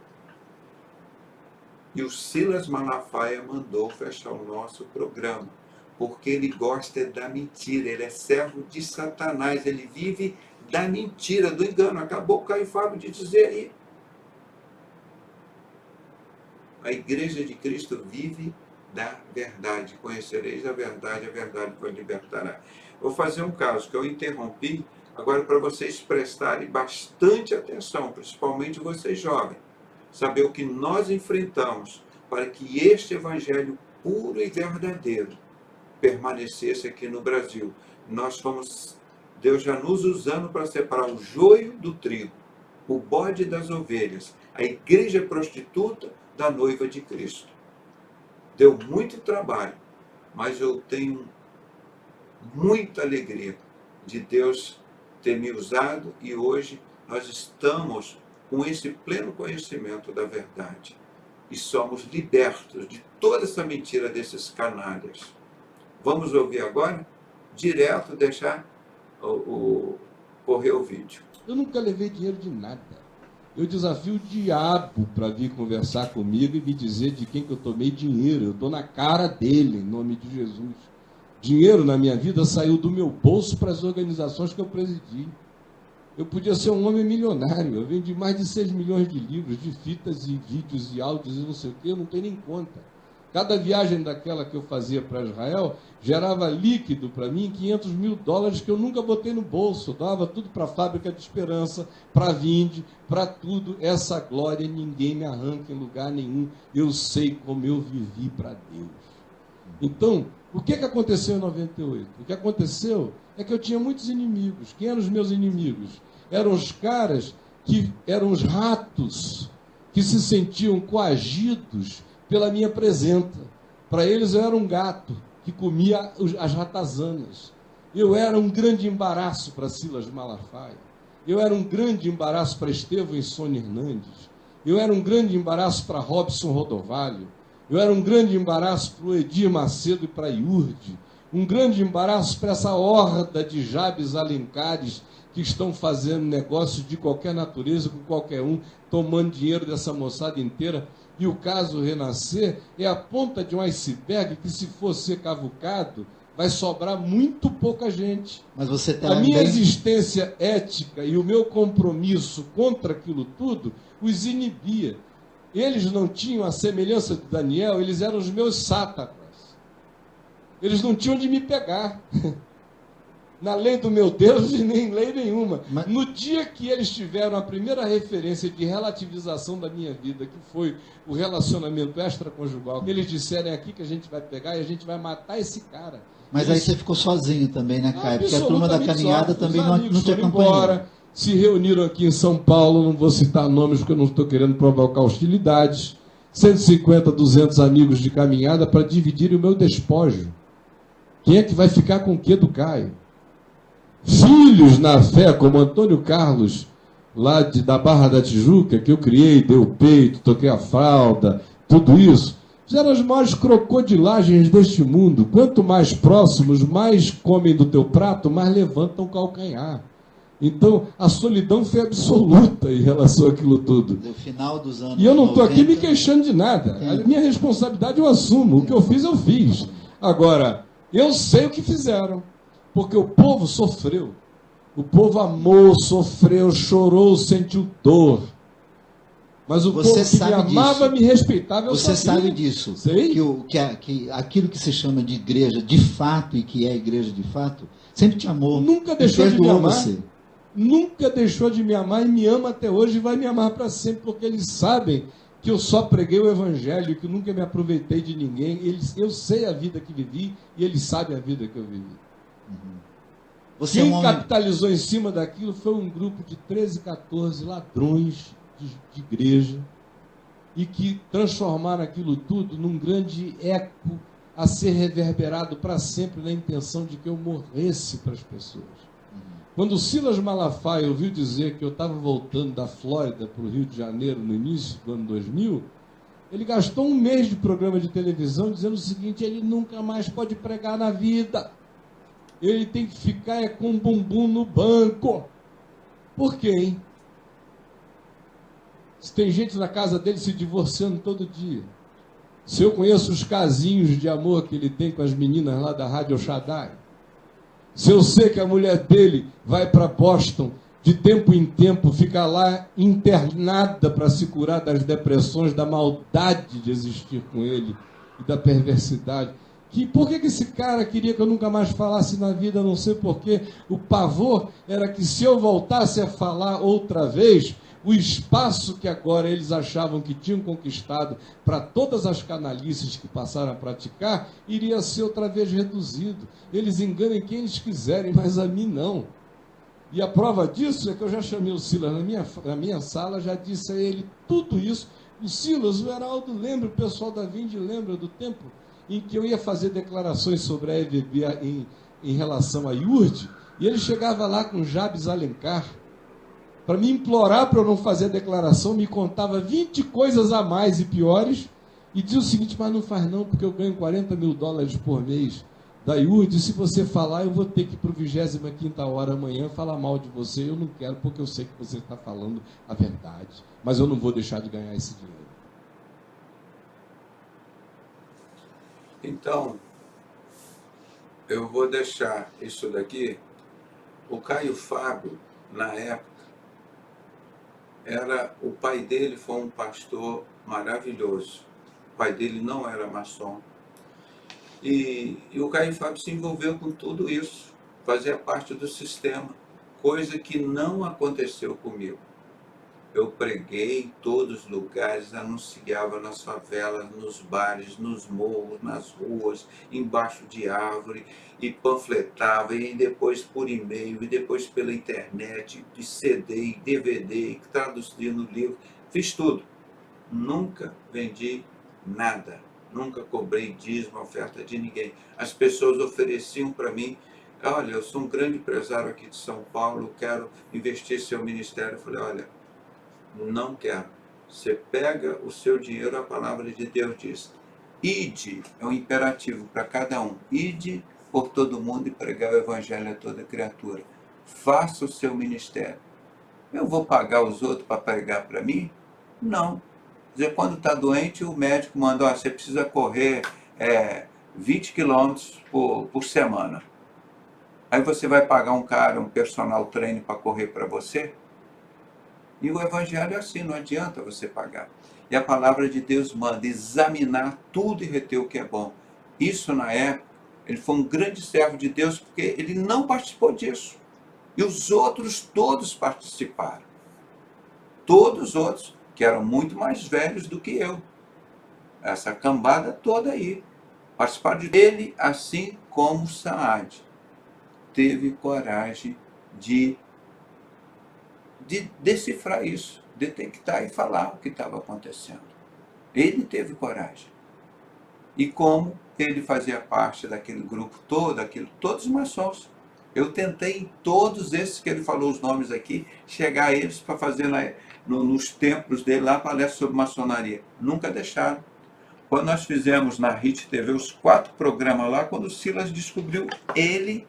E o Silas Malafaia mandou fechar o nosso programa, porque ele gosta da mentira, ele é servo de Satanás, ele vive da mentira, do engano. Acabou o Caio Fábio de dizer aí. A Igreja de Cristo vive da verdade. Conhecereis a verdade vos libertará. Vou fazer um caso que eu interrompi, agora para vocês prestarem bastante atenção, principalmente vocês jovens. Saber o que nós enfrentamos para que este evangelho puro e verdadeiro permanecesse aqui no Brasil. Nós fomos, Deus já nos usando para separar o joio do trigo, o bode das ovelhas, a igreja prostituta da noiva de Cristo. Deu muito trabalho, mas eu tenho muita alegria de Deus ter me usado e hoje nós estamos com esse pleno conhecimento da verdade. E somos libertos de toda essa mentira desses canalhas. Vamos ouvir agora? Direto, deixar correr o vídeo. Eu nunca levei dinheiro de nada. Eu desafio o diabo para vir conversar comigo e me dizer de quem que eu tomei dinheiro. Eu estou na cara dele, em nome de Jesus. Dinheiro na minha vida saiu do meu bolso para as organizações que eu presidi. Eu podia ser um homem milionário, eu vendi mais de 6 milhões de livros, de fitas e vídeos e áudios e não sei o quê, eu não tenho nem conta. Cada viagem daquela que eu fazia para Israel gerava líquido para mim $500 mil que eu nunca botei no bolso, eu dava tudo para a Fábrica de Esperança, para a Vinde, para tudo. Essa glória ninguém me arranca em lugar nenhum, eu sei como eu vivi para Deus. Então, o que aconteceu em 98? O que aconteceu é que eu tinha muitos inimigos. Quem eram os meus inimigos? Eram os caras que eram os ratos, que se sentiam coagidos pela minha presença. Para eles eu era um gato que comia as ratazanas. Eu era um grande embaraço para Silas Malafaia. Eu era um grande embaraço para Estevão e Sônia Hernandes. Eu era um grande embaraço para Robson Rodovalho. Eu era um grande embaraço para o Edir Macedo e para Iurde. Um grande embaraço para essa horda de Jabes Alencares que estão fazendo negócios de qualquer natureza com qualquer um, tomando dinheiro dessa moçada inteira. E o caso Renascer é a ponta de um iceberg que, se for ser cavucado, vai sobrar muito pouca gente. Mas você A minha existência ética e o meu compromisso contra aquilo tudo os inibia. Eles não tinham a semelhança de Daniel, eles eram os meus sátrapas. Eles não tinham de me pegar. Na lei do meu Deus, e nem lei nenhuma. Mas... No dia que eles tiveram a primeira referência de relativização da minha vida, que foi o relacionamento extraconjugal, eles disseram, é aqui que a gente vai pegar e a gente vai matar esse cara. Mas aí você ficou sozinho também, né, Caio? Porque a turma da Absolutamente caminhada só. também Os não amigos te foram acompanhou. embora, se reuniram aqui em São Paulo, não vou citar nomes porque eu não estou querendo provocar hostilidades, 150, 200 amigos de caminhada para dividirem o meu despojo. Quem é que vai ficar com o que do Caio? Filhos na fé, como Antônio Carlos, lá da Barra da Tijuca, que eu criei, dei o peito, toquei a fralda, tudo isso, eram as maiores crocodilagens deste mundo. Quanto mais próximos, mais comem do teu prato, mais levantam o calcanhar. Então, a solidão foi absoluta em relação àquilo tudo. No final dos anos E eu não estou aqui 90, me queixando de nada. A minha responsabilidade eu assumo. O que eu fiz, eu fiz. Agora, eu sei o que fizeram. Porque o povo sofreu. O povo amou, sofreu, chorou, sentiu dor. Mas o Você povo que me sabe amava, disso. me respeitava, eu Você sabia. sabe disso. Sei. Que aquilo que se chama de igreja de fato e que é igreja de fato, sempre te amou. Nunca e deixou de me perdoou amar. você. Nunca deixou de me amar e me ama até hoje e vai me amar para sempre, porque eles sabem que eu só preguei o evangelho, que nunca me aproveitei de ninguém. Eu sei a vida que vivi e eles sabem a vida que eu vivi. Você Quem é um homem... capitalizou em cima daquilo foi um grupo de 13, 14 ladrões de igreja e que transformaram aquilo tudo num grande eco a ser reverberado para sempre na intenção de que eu morresse para as pessoas. Quando o Silas Malafaia ouviu dizer que eu estava voltando da Flórida para o Rio de Janeiro no início do ano 2000, ele gastou um mês de programa de televisão dizendo o seguinte: ele nunca mais pode pregar na vida. Ele tem que ficar com o bumbum no banco. Por quê, hein? Se tem gente na casa dele se divorciando todo dia. Se eu conheço os casinhos de amor que ele tem com as meninas lá da Rádio Shaddai. Se eu sei que a mulher dele vai para Boston de tempo em tempo, fica lá internada para se curar das depressões, da maldade de existir com ele e da perversidade. Por que esse cara queria que eu nunca mais falasse na vida? Não sei porquê. O pavor era que se eu voltasse a falar outra vez, o espaço que agora eles achavam que tinham conquistado para todas as canalices que passaram a praticar, iria ser outra vez reduzido. Eles enganem quem eles quiserem, mas a mim não. E a prova disso é que eu já chamei o Silas na minha sala, já disse a ele tudo isso. O Silas, o Heraldo lembra, o pessoal da Vinde lembra do tempo em que eu ia fazer declarações sobre a EVB em relação à IURD, e ele chegava lá com Jabes Alencar, para me implorar para eu não fazer a declaração, me contava 20 coisas a mais e piores, e dizia o seguinte: mas não faz não, porque eu ganho $40 mil por mês da IURD, e se você falar, eu vou ter que ir para o 25ª hora amanhã falar mal de você. Eu não quero, porque eu sei que você está falando a verdade, mas eu não vou deixar de ganhar esse dinheiro. Então, eu vou deixar isso daqui. O Caio Fábio, na época, o pai dele foi um pastor maravilhoso. O pai dele não era maçom. E o Caio Fábio se envolveu com tudo isso, fazia parte do sistema, coisa que não aconteceu comigo. Eu preguei em todos os lugares, anunciava nas favelas, nos bares, nos morros, nas ruas, embaixo de árvore, e panfletava, e depois por e-mail, e depois pela internet, de CD, e DVD, traduzindo livro, fiz tudo. Nunca vendi nada, nunca cobrei dízimo, oferta de ninguém. As pessoas ofereciam para mim: olha, eu sou um grande empresário aqui de São Paulo, quero investir em seu ministério. Eu falei: olha, não quero. Você pega o seu dinheiro, a palavra de Deus diz: ide, é um imperativo para cada um, ide por todo mundo e pregar o evangelho a toda criatura. Faça o seu ministério. Eu vou pagar os outros para pregar para mim? Não. Quer dizer, quando está doente, o médico manda: você precisa correr 20 quilômetros por semana. Aí você vai pagar um cara, um personal trainer para correr para você? E o evangelho é assim, não adianta você pagar. E a palavra de Deus manda examinar tudo e reter o que é bom. Isso, na época, ele foi um grande servo de Deus, porque ele não participou disso. E os outros todos participaram. Todos os outros, que eram muito mais velhos do que eu. Essa cambada toda aí. Participaram dele, assim como Saad teve coragem de decifrar isso, detectar e falar o que estava acontecendo. Ele teve coragem. E como ele fazia parte daquele grupo todo, todos os maçons. Eu tentei em todos esses que ele falou os nomes aqui, chegar a eles para fazer nos templos dele lá palestra sobre maçonaria. Nunca deixaram. Quando nós fizemos na RIT TV os 4 programas lá, quando o Silas descobriu, ele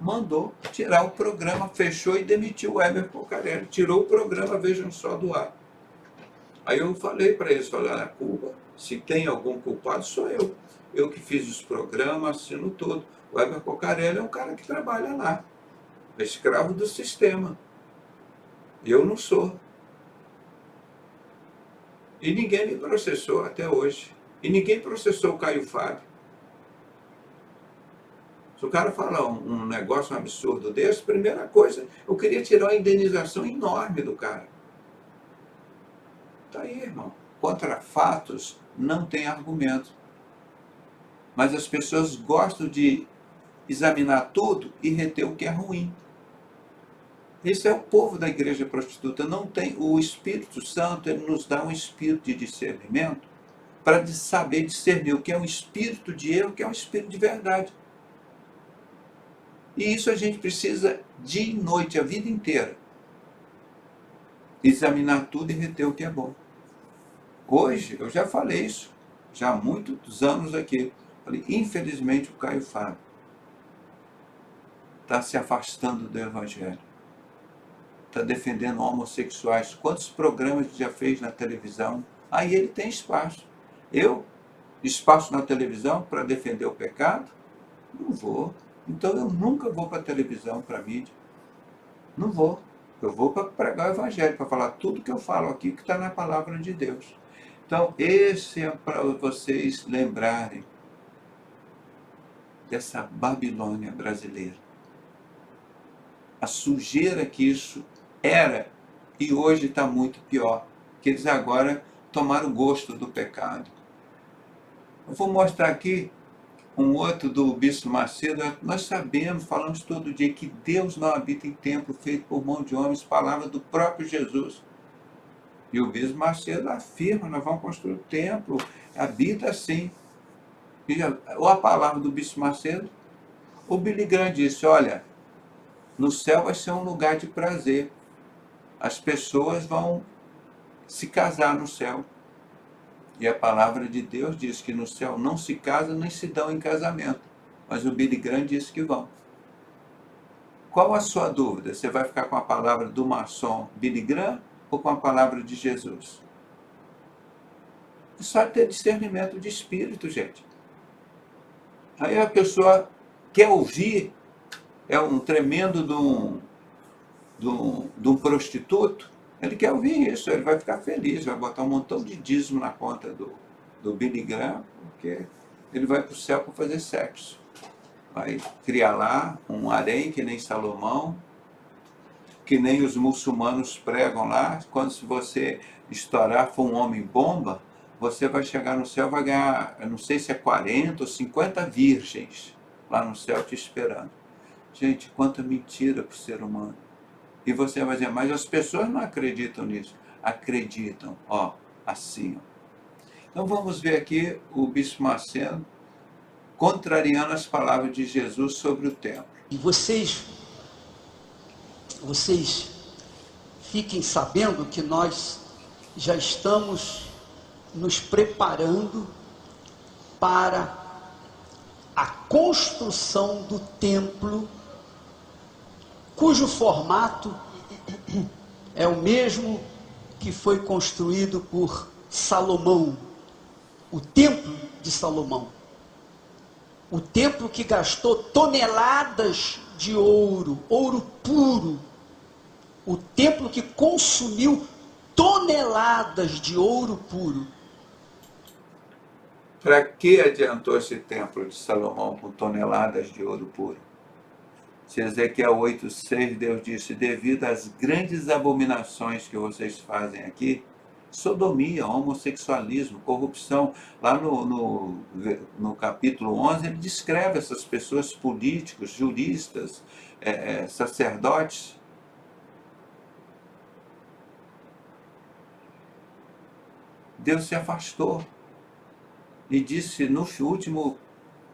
mandou tirar o programa, fechou e demitiu o Weber Pocarelli. Tirou o programa, vejam só, do ar. Aí eu falei para eles, falei, Cuba, se tem algum culpado, sou eu. Eu que fiz os programas, assino tudo. O Weber Pocarelli é um cara que trabalha lá. É escravo do sistema. Eu não sou. E ninguém me processou até hoje. E ninguém processou o Caio Fábio. Se o cara falar um negócio, um absurdo desse, primeira coisa, eu queria tirar uma indenização enorme do cara. Tá aí, irmão. Contra fatos não tem argumento. Mas as pessoas gostam de examinar tudo e reter o que é ruim. Esse é o povo da igreja prostituta. Não tem o Espírito Santo, ele nos dá um espírito de discernimento para saber discernir o que é um espírito de erro, o que é um espírito de verdade. E isso a gente precisa dia e noite, a vida inteira. Examinar tudo e reter o que é bom. Hoje, eu já falei isso, já há muitos anos aqui. Falei, infelizmente o Caio Fábio está se afastando do Evangelho. Está defendendo homossexuais. Quantos programas ele já fez na televisão? Aí ele tem espaço. Eu, espaço na televisão para defender o pecado? Não vou. Então eu nunca vou para a televisão, para a mídia. Não vou. Eu vou para pregar o Evangelho, para falar tudo que eu falo aqui que está na palavra de Deus. Então, esse é para vocês lembrarem dessa Babilônia brasileira. A sujeira que isso era e hoje está muito pior. Que eles agora tomaram gosto do pecado. Eu vou mostrar aqui um outro do Bispo Macedo. Nós sabemos, falamos todo dia, que Deus não habita em templo feito por mão de homens, palavra do próprio Jesus. E o Bispo Macedo afirma, nós vamos construir o templo, habita assim. Ou a palavra do Bispo Macedo, o Billy Graham disse, olha, no céu vai ser um lugar de prazer. As pessoas vão se casar no céu. E a palavra de Deus diz que no céu não se casa nem se dão em casamento. Mas o Billy Graham disse que vão. Qual a sua dúvida? Você vai ficar com a palavra do maçom Billy Graham ou com a palavra de Jesus? É só ter discernimento de espírito, gente. Aí a pessoa quer ouvir, é um tremendo de um prostituto, ele quer ouvir isso, ele vai ficar feliz, vai botar um montão de dízimo na conta do Billy Graham, porque ele vai para o céu para fazer sexo. Vai criar lá um harém que nem Salomão, que nem os muçulmanos pregam lá. Quando se você estourar, for um homem bomba, você vai chegar no céu, vai ganhar, eu não sei se é 40 ou 50 virgens lá no céu te esperando. Gente, quanta mentira para o ser humano. E você vai dizer, mas as pessoas não acreditam nisso. Acreditam, ó, assim. Ó. Então vamos ver aqui o Bispo Macedo contrariando as palavras de Jesus sobre o templo. E vocês fiquem sabendo que nós já estamos nos preparando para a construção do templo, cujo formato é o mesmo que foi construído por Salomão, o templo de Salomão. O templo que gastou toneladas de ouro, ouro puro, o templo que consumiu toneladas de ouro puro. Para que adiantou esse templo de Salomão com toneladas de ouro puro? Se Ezequiel 8,6, Deus disse, devido às grandes abominações que vocês fazem aqui, sodomia, homossexualismo, corrupção, lá no capítulo 11, ele descreve essas pessoas, políticos, juristas, sacerdotes. Deus se afastou e disse no último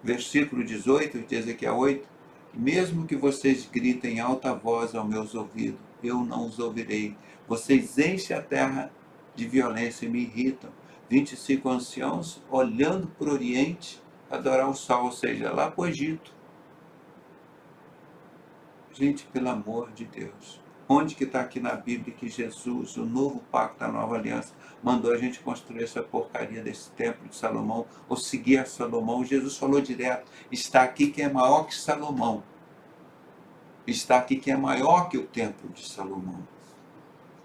versículo 18 de Ezequiel 8, mesmo que vocês gritem em alta voz aos meus ouvidos, eu não os ouvirei. Vocês enchem a terra de violência e me irritam. 25 anciãos olhando para o Oriente adorar o sol, ou seja, lá para o Egito. Gente, pelo amor de Deus, onde que está aqui na Bíblia que Jesus, o novo pacto da nova aliança, mandou a gente construir essa porcaria desse templo de Salomão, ou seguir a Salomão? Jesus falou direto, está aqui quem é maior que Salomão. Está aqui quem é maior que o templo de Salomão.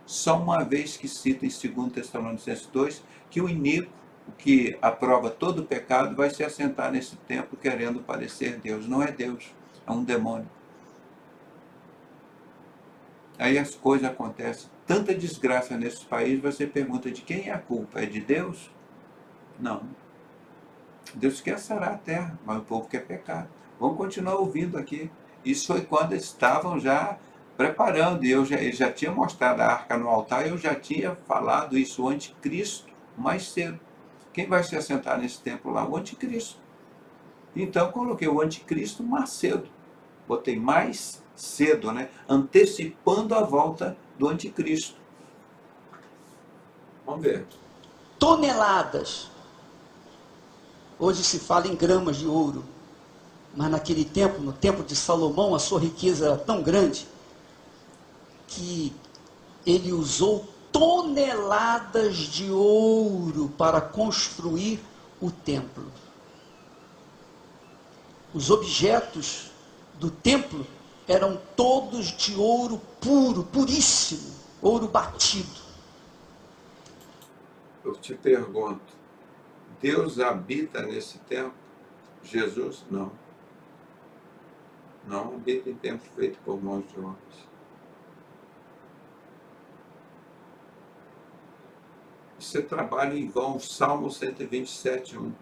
Só uma vez que cita em 2 Tessalonicenses 2, que o iníquo, o que aprova todo o pecado, vai se assentar nesse templo querendo parecer Deus. Não é Deus, é um demônio. Aí as coisas acontecem, tanta desgraça nesse país, você pergunta de quem é a culpa? É de Deus? Não. Deus quer sarar a terra, mas o povo quer pecar. Vamos continuar ouvindo aqui. Isso foi quando estavam já preparando, e ele já tinha mostrado a arca no altar, eu já tinha falado isso, o anticristo, mais cedo. Quem vai se assentar nesse templo lá? O anticristo. Então coloquei o anticristo mais cedo. Botei mais cedo, né? Antecipando a volta do anticristo. Vamos ver. Toneladas. Hoje se fala em gramas de ouro. Mas naquele tempo, no tempo de Salomão, a sua riqueza era tão grande que ele usou toneladas de ouro para construir o templo. Os objetos do templo eram todos de ouro puro, puríssimo, ouro batido. Eu te pergunto, Deus habita nesse templo? Jesus? Não. Não habita em templo feito por mãos de homens. Você trabalha em vão, Salmo 127, 1.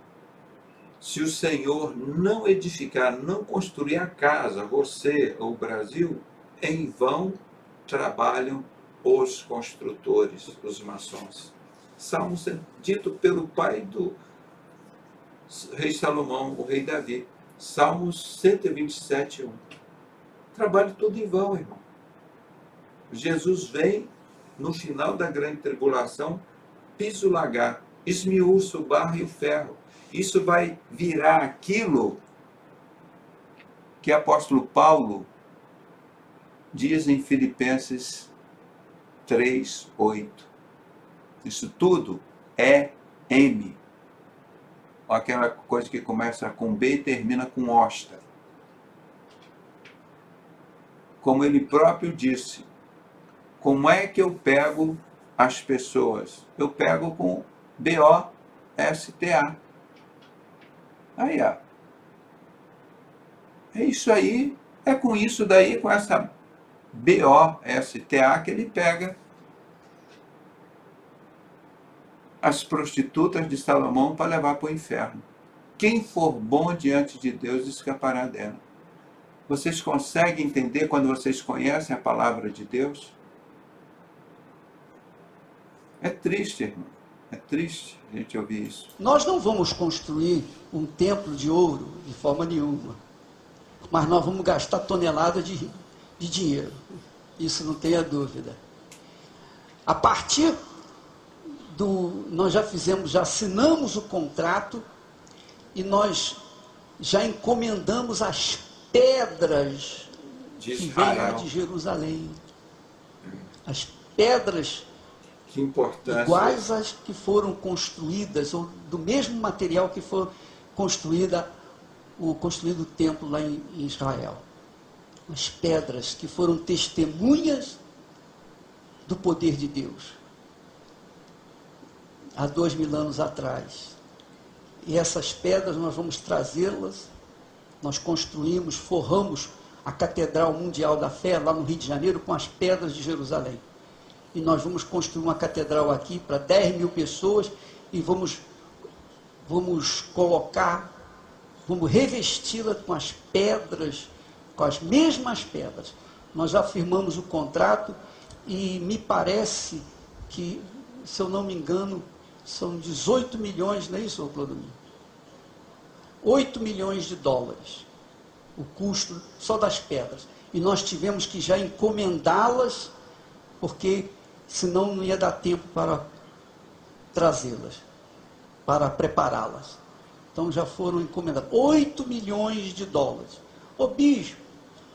Se o Senhor não edificar, não construir a casa, você ou o Brasil, em vão trabalham os construtores, os maçons. Salmo dito pelo pai do rei Salomão, o rei Davi. Salmo 127, 1. Trabalho tudo em vão, irmão. Jesus vem no final da grande tribulação, pisolar, esmiuça o barro e o ferro. Isso vai virar aquilo que o apóstolo Paulo diz em Filipenses 3, 8. Isso tudo é M. Aquela coisa que começa com B e termina com osta. Como ele próprio disse, como é que eu pego as pessoas? Eu pego com B-O-S-T-A. Aí, ó. É isso aí, é com isso daí, com essa B-O-S-T-A que ele pega as prostitutas de Salomão para levar para o inferno. Quem for bom diante de Deus escapará dela. Vocês conseguem entender quando vocês conhecem a palavra de Deus? É triste, irmão. É triste a gente ouvir isso. Nós não vamos construir um templo de ouro de forma nenhuma, mas nós vamos gastar toneladas de dinheiro. Isso não tenha dúvida. A partir nós já assinamos o contrato e nós já encomendamos as pedras que vêm lá de Jerusalém. As pedras que importância, iguais às que foram construídas, ou do mesmo material que foi construído o templo lá em Israel. As pedras que foram testemunhas do poder de Deus, há 2000 anos atrás. E essas pedras nós vamos trazê-las, nós construímos, forramos a Catedral Mundial da Fé, lá no Rio de Janeiro, com as pedras de Jerusalém. E nós vamos construir uma catedral aqui para 10 mil pessoas e vamos colocar, vamos revesti-la com as pedras, com as mesmas pedras. Nós já firmamos o contrato e me parece que, se eu não me engano, são 18 milhões, não é isso, Clodomir? 8 milhões de dólares, o custo só das pedras. E nós tivemos que já encomendá-las, porque senão não ia dar tempo para trazê-las, para prepará-las. Então já foram encomendadas 8 milhões de dólares. Ô bispo,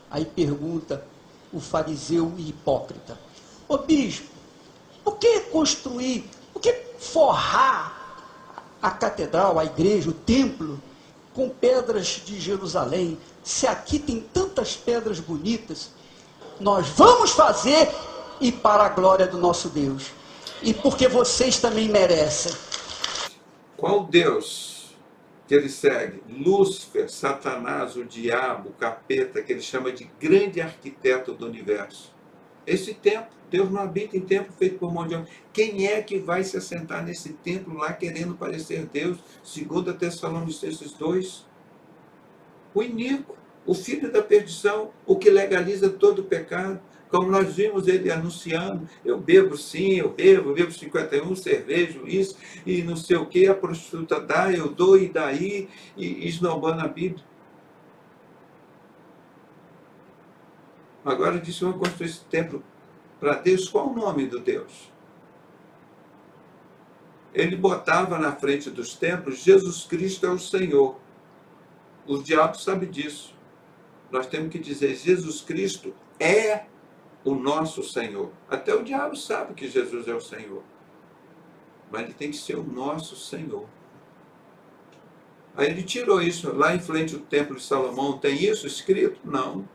aí pergunta o fariseu e hipócrita, ô bispo, por que construir, por que forrar a catedral, a igreja, o templo, com pedras de Jerusalém, se aqui tem tantas pedras bonitas? Nós vamos fazer, e para a glória do nosso Deus, e porque vocês também merecem. Qual Deus que ele segue? Lúcifer, Satanás, o diabo, o capeta, que ele chama de grande arquiteto do universo. Esse templo, Deus não habita em templo feito por mão de homem. Quem é que vai se assentar nesse templo lá querendo parecer Deus? 2 Tessalonicenses 2. O iníquo, o filho da perdição, o que legaliza todo o pecado. Como nós vimos ele anunciando, eu bebo sim, eu bebo 51, cerveja, isso, e não sei o que, a prostituta dá, eu dou, e daí, e esnobando a Bíblia. Agora disse, vamos construir esse templo para Deus. Qual o nome do Deus? Ele botava na frente dos templos, Jesus Cristo é o Senhor. O diabo sabe disso. Nós temos que dizer, Jesus Cristo é o nosso Senhor. Até o diabo sabe que Jesus é o Senhor. Mas ele tem que ser o nosso Senhor. Aí ele tirou isso. Lá em frente ao Templo de Salomão, tem isso escrito? Não.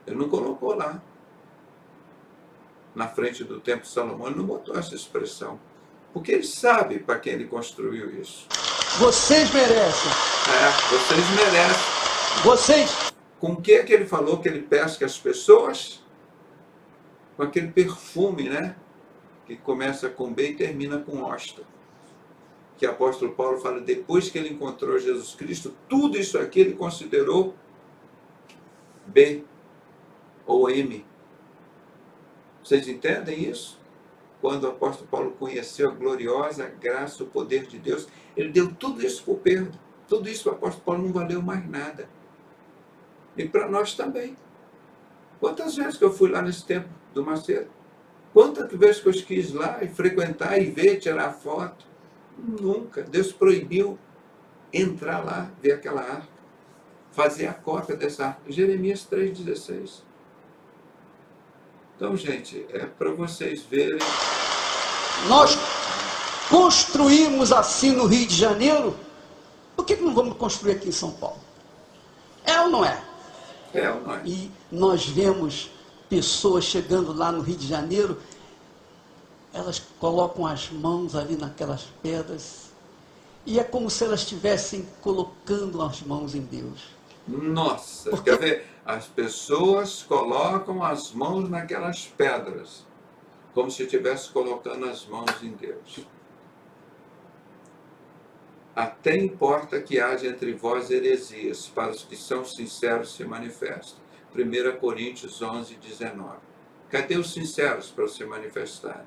Ele não colocou lá. Na frente do Templo de Salomão, ele não botou essa expressão. Porque ele sabe para quem ele construiu isso. Vocês merecem. Vocês merecem. Vocês. Com o que é que ele falou que ele pesca as pessoas? Com aquele perfume, né? Que começa com B e termina com hosta. Que o apóstolo Paulo fala, depois que ele encontrou Jesus Cristo, tudo isso aqui ele considerou B ou M. Vocês entendem isso? Quando o apóstolo Paulo conheceu a gloriosa graça, o poder de Deus, ele deu tudo isso por perda. Tudo isso o apóstolo Paulo não valeu mais nada. E para nós também. Quantas vezes que eu fui lá nesse templo do Macedo? Quantas vezes que eu quis ir lá e frequentar e ver, tirar foto? Nunca. Deus proibiu entrar lá, ver aquela arca, fazer a cópia dessa arca. Jeremias 3,16. Então, gente, é para vocês verem. Nós construímos assim no Rio de Janeiro, por que não vamos construir aqui em São Paulo? É ou não é? É ou não é? E nós vemos pessoas chegando lá no Rio de Janeiro, elas colocam as mãos ali naquelas pedras, e é como se elas estivessem colocando as mãos em Deus. Nossa, Porque... quer ver? As pessoas colocam as mãos naquelas pedras, como se estivesse colocando as mãos em Deus. Até importa que haja entre vós heresias, para os que são sinceros se manifestam. 1 Coríntios 11, 19. Cadê os sinceros para se manifestarem?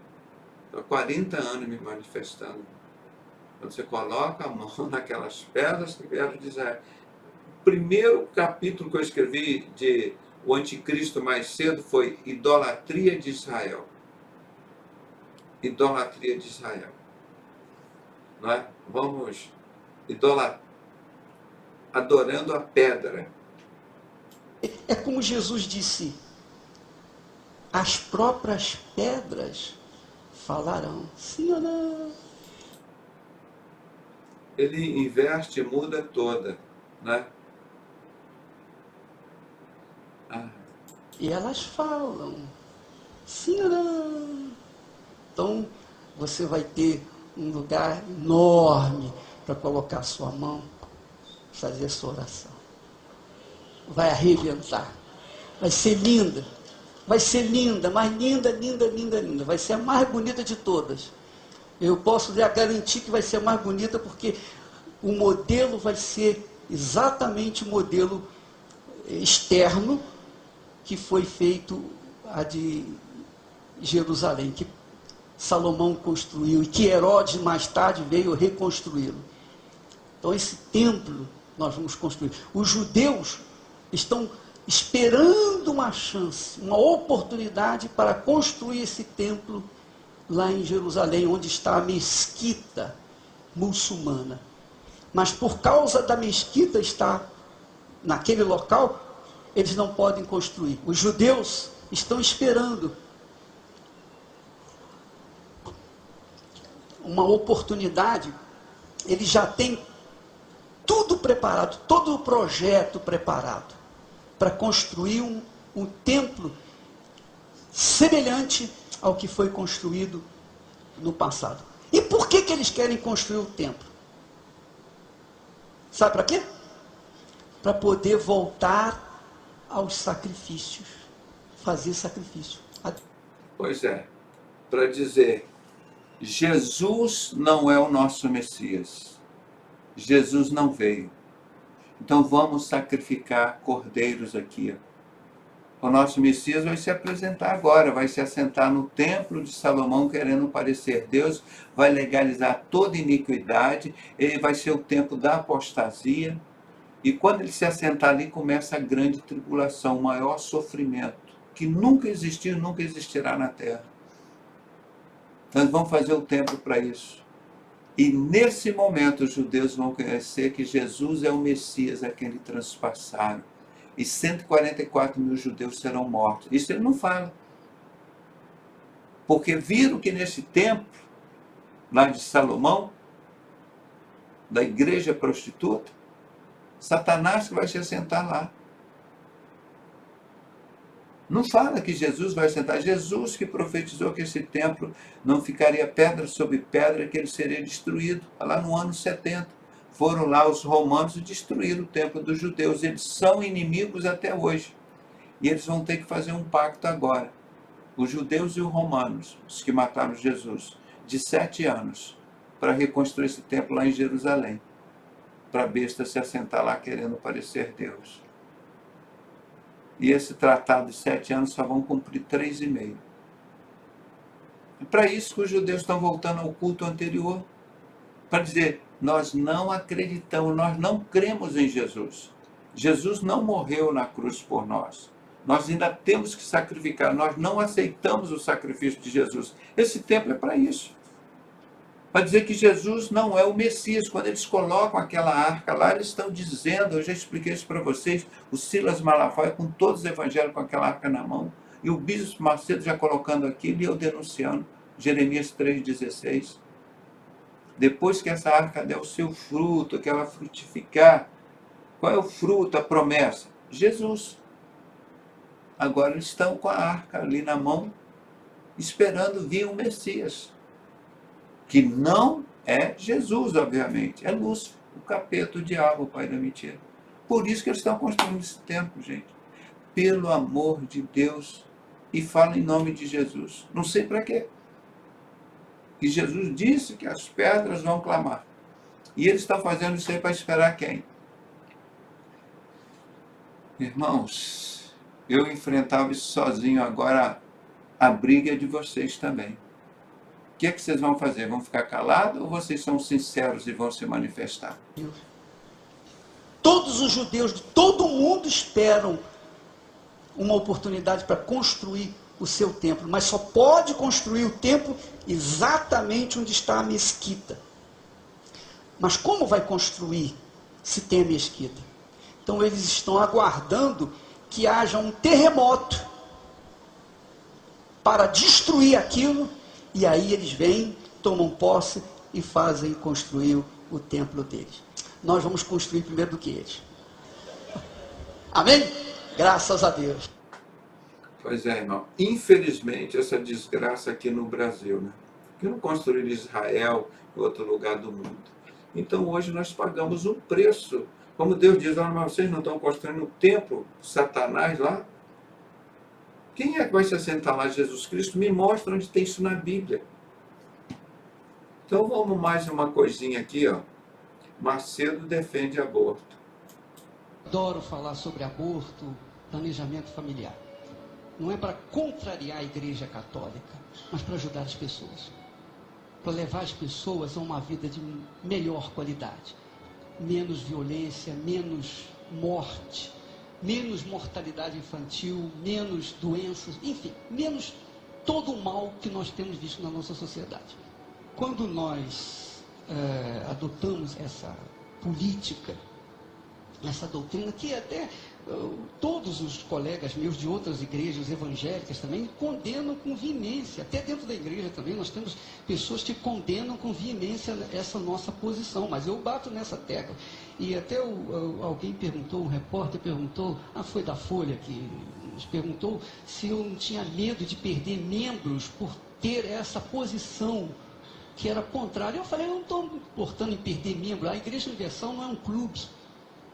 Estou há 40 anos me manifestando. Quando você coloca a mão naquelas pedras que vieram de Israel. O primeiro capítulo que eu escrevi de O Anticristo mais cedo foi Idolatria de Israel. Idolatria de Israel. Não é? Vamos adorando a pedra. É como Jesus disse, as próprias pedras falarão, sim ou não? Ele inverte e muda toda, né? E elas falam, sim ou não? Então, você vai ter um lugar enorme para colocar a sua mão, fazer a sua oração. Vai arrebentar. Vai ser linda. Vai ser linda, mas linda, linda, linda, linda. Vai ser a mais bonita de todas. Eu posso lhe garantir que vai ser a mais bonita, porque o modelo vai ser exatamente o modelo externo que foi feito a de Jerusalém, que Salomão construiu e que Herodes mais tarde veio reconstruí-lo. Então esse templo nós vamos construir. Os judeus estão esperando uma chance, uma oportunidade para construir esse templo lá em Jerusalém, onde está a mesquita muçulmana. Mas por causa da mesquita estar naquele local, eles não podem construir. Os judeus estão esperando uma oportunidade. Eles já têm tudo preparado, todo o projeto preparado para construir um templo semelhante ao que foi construído no passado. E por que eles querem construir o templo? Sabe para quê? Para poder voltar aos sacrifícios, fazer sacrifício. Pois é, para dizer, Jesus não é o nosso Messias. Jesus não veio. Então vamos sacrificar cordeiros aqui. O nosso Messias vai se apresentar agora, vai se assentar no templo de Salomão querendo parecer Deus, vai legalizar toda iniquidade, ele vai ser o tempo da apostasia, e quando ele se assentar ali começa a grande tribulação, o maior sofrimento, que nunca existiu, nunca existirá na terra. Nós vamos fazer o templo para isso. E nesse momento os judeus vão conhecer que Jesus é o Messias a quem eles transpassaram. E 144 mil judeus serão mortos. Isso ele não fala. Porque viram que nesse templo, lá de Salomão, da igreja prostituta, Satanás vai se assentar lá. Não fala que Jesus vai sentar. Jesus que profetizou que esse templo não ficaria pedra sobre pedra, que ele seria destruído. Lá no ano 70. Foram lá os romanos e destruíram o templo dos judeus. Eles são inimigos até hoje. E eles vão ter que fazer um pacto agora. Os judeus e os romanos, os que mataram Jesus, de 7 anos, para reconstruir esse templo lá em Jerusalém. Para a besta se assentar lá querendo parecer Deus. E esse tratado de 7 anos só vão cumprir 3,5. É para isso que os judeus estão voltando ao culto anterior. Para dizer, nós não acreditamos, nós não cremos em Jesus. Jesus não morreu na cruz por nós. Nós ainda temos que sacrificar, nós não aceitamos o sacrifício de Jesus. Esse templo é para isso. Para dizer que Jesus não é o Messias. Quando eles colocam aquela arca lá, eles estão dizendo, eu já expliquei isso para vocês, o Silas Malafaia com todos os evangelhos com aquela arca na mão, e o Bispo Macedo já colocando aquilo e eu denunciando, Jeremias 3,16. Depois que essa arca der o seu fruto, que ela frutificar, qual é o fruto, a promessa? Jesus. Agora eles estão com a arca ali na mão, esperando vir o Messias. Que não é Jesus, obviamente. É Lúcifer, o capeta, o diabo, o pai da mentira. Por isso que eles estão construindo esse templo, gente. Pelo amor de Deus. E fala em nome de Jesus. Não sei para quê. E Jesus disse que as pedras vão clamar. E eles estão fazendo isso aí para esperar quem? Irmãos, eu enfrentava isso sozinho, agora a briga é de vocês também. O que é que vocês vão fazer? Vão ficar calados ou vocês são sinceros e vão se manifestar? Todos os judeus de todo o mundo esperam uma oportunidade para construir o seu templo, mas só pode construir o templo exatamente onde está a mesquita. Mas como vai construir se tem a mesquita? Então eles estão aguardando que haja um terremoto para destruir aquilo, e aí eles vêm, tomam posse e fazem construir o templo deles. Nós vamos construir primeiro do que eles. Amém? Graças a Deus. Pois é, irmão. Infelizmente, essa desgraça aqui no Brasil, né? Porque não construíram Israel em outro lugar do mundo. Então, hoje nós pagamos um preço. Como Deus diz, mas vocês não estão construindo o templo de Satanás lá? Quem é que vai se assentar lá? Jesus Cristo? Me mostra onde tem isso na Bíblia. Então, vamos mais uma coisinha aqui, ó. Macedo defende aborto. Adoro falar sobre aborto, planejamento familiar. Não é para contrariar a Igreja Católica, mas para ajudar as pessoas. Para levar as pessoas a uma vida de melhor qualidade. Menos violência, menos morte, menos mortalidade infantil, menos doenças, enfim, menos todo o mal que nós temos visto na nossa sociedade. Quando nós adotamos essa política, essa doutrina, que até todos os colegas meus de outras igrejas evangélicas também condenam com veemência, até dentro da igreja também nós temos pessoas que condenam com veemência essa nossa posição, mas eu bato nessa tecla. E até alguém perguntou, um repórter perguntou, foi da Folha que nos perguntou se eu não tinha medo de perder membros por ter essa posição que era contrária. Eu falei, eu não estou me importando em perder membro, a Igreja Universal não é um clube.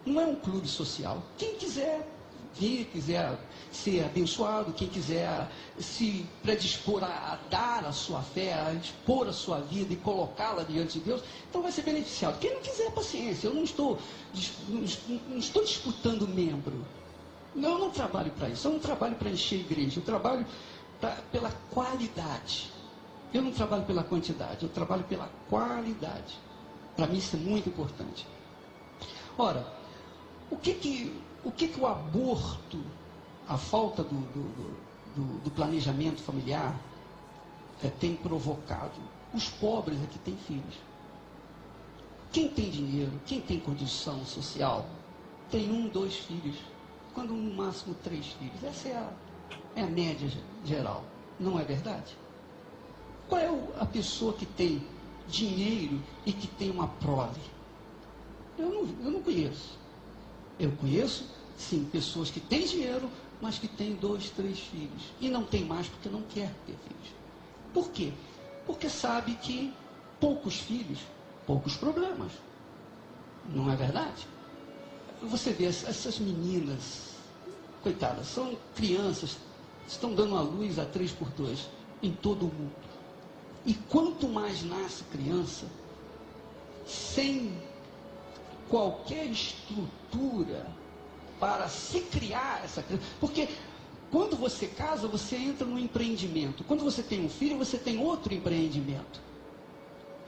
Não é um clube social. Quem quiser vir, quiser ser abençoado, quem quiser se predispor a dar a sua fé, a expor a sua vida e colocá-la diante de Deus, então vai ser beneficiado. Quem não quiser, paciência. Eu não estou disputando membro. Eu não trabalho para isso. Eu não trabalho para encher a igreja. Eu trabalho pela qualidade. Eu não trabalho pela quantidade. Eu trabalho pela qualidade. Para mim isso é muito importante. Ora, o que o aborto, a falta do planejamento familiar tem provocado? Os pobres é que têm filhos. Quem tem dinheiro, quem tem condição social, tem 1, 2 filhos, quando no máximo 3 filhos. Essa é a média geral, não é verdade? Qual é a pessoa que tem dinheiro e que tem uma prole? Eu não conheço. Eu conheço, sim, pessoas que têm dinheiro, mas que têm 2, 3 filhos. E não tem mais porque não quer ter filhos. Por quê? Porque sabe que poucos filhos, poucos problemas. Não é verdade? Você vê essas meninas, coitadas, são crianças, estão dando à luz a 3x2 em todo o mundo. E quanto mais nasce criança, sem qualquer estrutura para se criar essa criança, porque quando você casa, você entra no empreendimento. Quando você tem um filho, você tem outro empreendimento.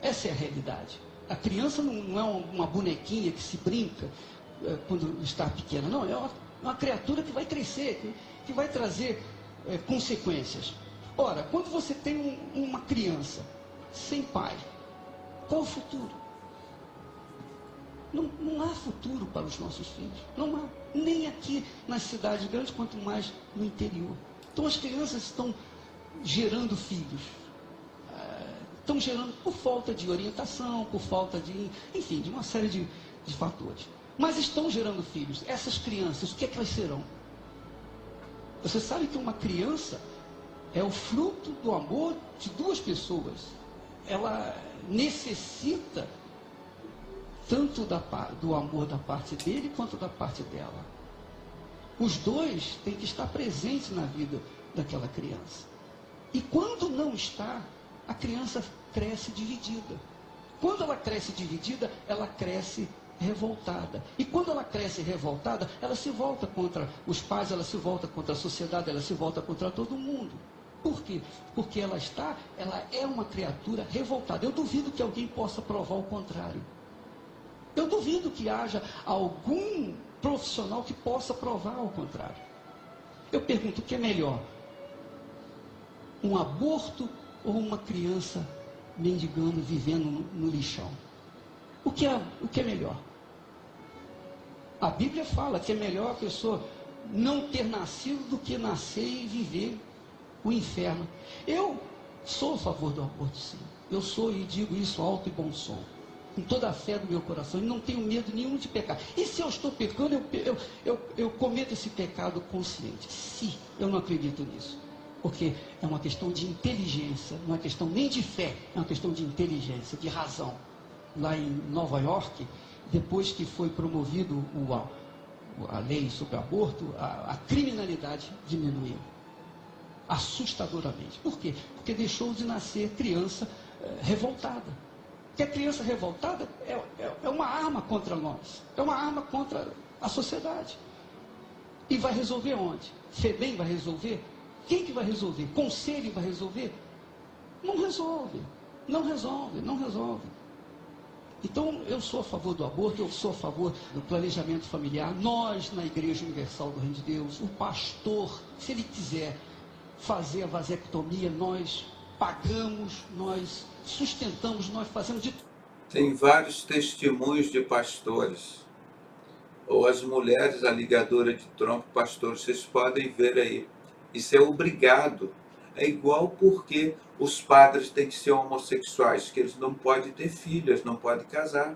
Essa é a realidade. A criança não é uma bonequinha que se brinca quando está pequena. Não, é uma criatura que vai crescer, que vai trazer consequências. Ora, quando você tem uma criança sem pai, qual o futuro? Não há futuro para os nossos filhos. Não há. Nem aqui nas cidades grandes, quanto mais no interior. Então as crianças estão gerando filhos. Estão gerando por falta de orientação, por falta de, enfim, de uma série de fatores. Mas estão gerando filhos. Essas crianças, o que é que elas serão? Você sabe que uma criança é o fruto do amor de 2 pessoas. Ela necessita tanto do amor da parte dele quanto da parte dela. Os 2 têm que estar presentes na vida daquela criança. E quando não está, a criança cresce dividida. Quando ela cresce dividida, ela cresce revoltada. E quando ela cresce revoltada, ela se volta contra os pais, ela se volta contra a sociedade, ela se volta contra todo mundo. Por quê? Porque ela é uma criatura revoltada. Eu duvido que alguém possa provar o contrário. Eu duvido que haja algum profissional que possa provar o contrário. Eu pergunto, o que é melhor? Um aborto ou uma criança mendigando, vivendo no lixão? O que é melhor? A Bíblia fala que é melhor a pessoa não ter nascido do que nascer e viver o inferno. Eu sou a favor do aborto, sim. Eu sou e digo isso alto e bom som. com toda a fé do meu coração, e não tenho medo nenhum de pecar. E se eu estou pecando, eu cometo esse pecado consciente. Se eu não acredito nisso. Porque é uma questão de inteligência, não é questão nem de fé, é uma questão de inteligência, de razão. Lá em Nova York, depois que foi promovido a lei sobre o aborto, a criminalidade diminuiu assustadoramente. Por quê? Porque deixou de nascer criança revoltada. Porque a criança revoltada é uma arma contra nós, é uma arma contra a sociedade. E vai resolver onde? FEBEM vai resolver? Quem que vai resolver? Conselho vai resolver? Não resolve, não resolve, não resolve. Então, eu sou a favor do aborto, eu sou a favor do planejamento familiar. Nós, na Igreja Universal do Reino de Deus, o pastor, se ele quiser fazer a vasectomia, nós pagamos, nós sustentamos, nós fazemos de tudo. Tem vários testemunhos de pastores, ou as mulheres, a ligadora de tronco, pastores, vocês podem ver aí. Isso é obrigado. É igual porque os padres têm que ser homossexuais, que eles não podem ter filhos, não podem casar.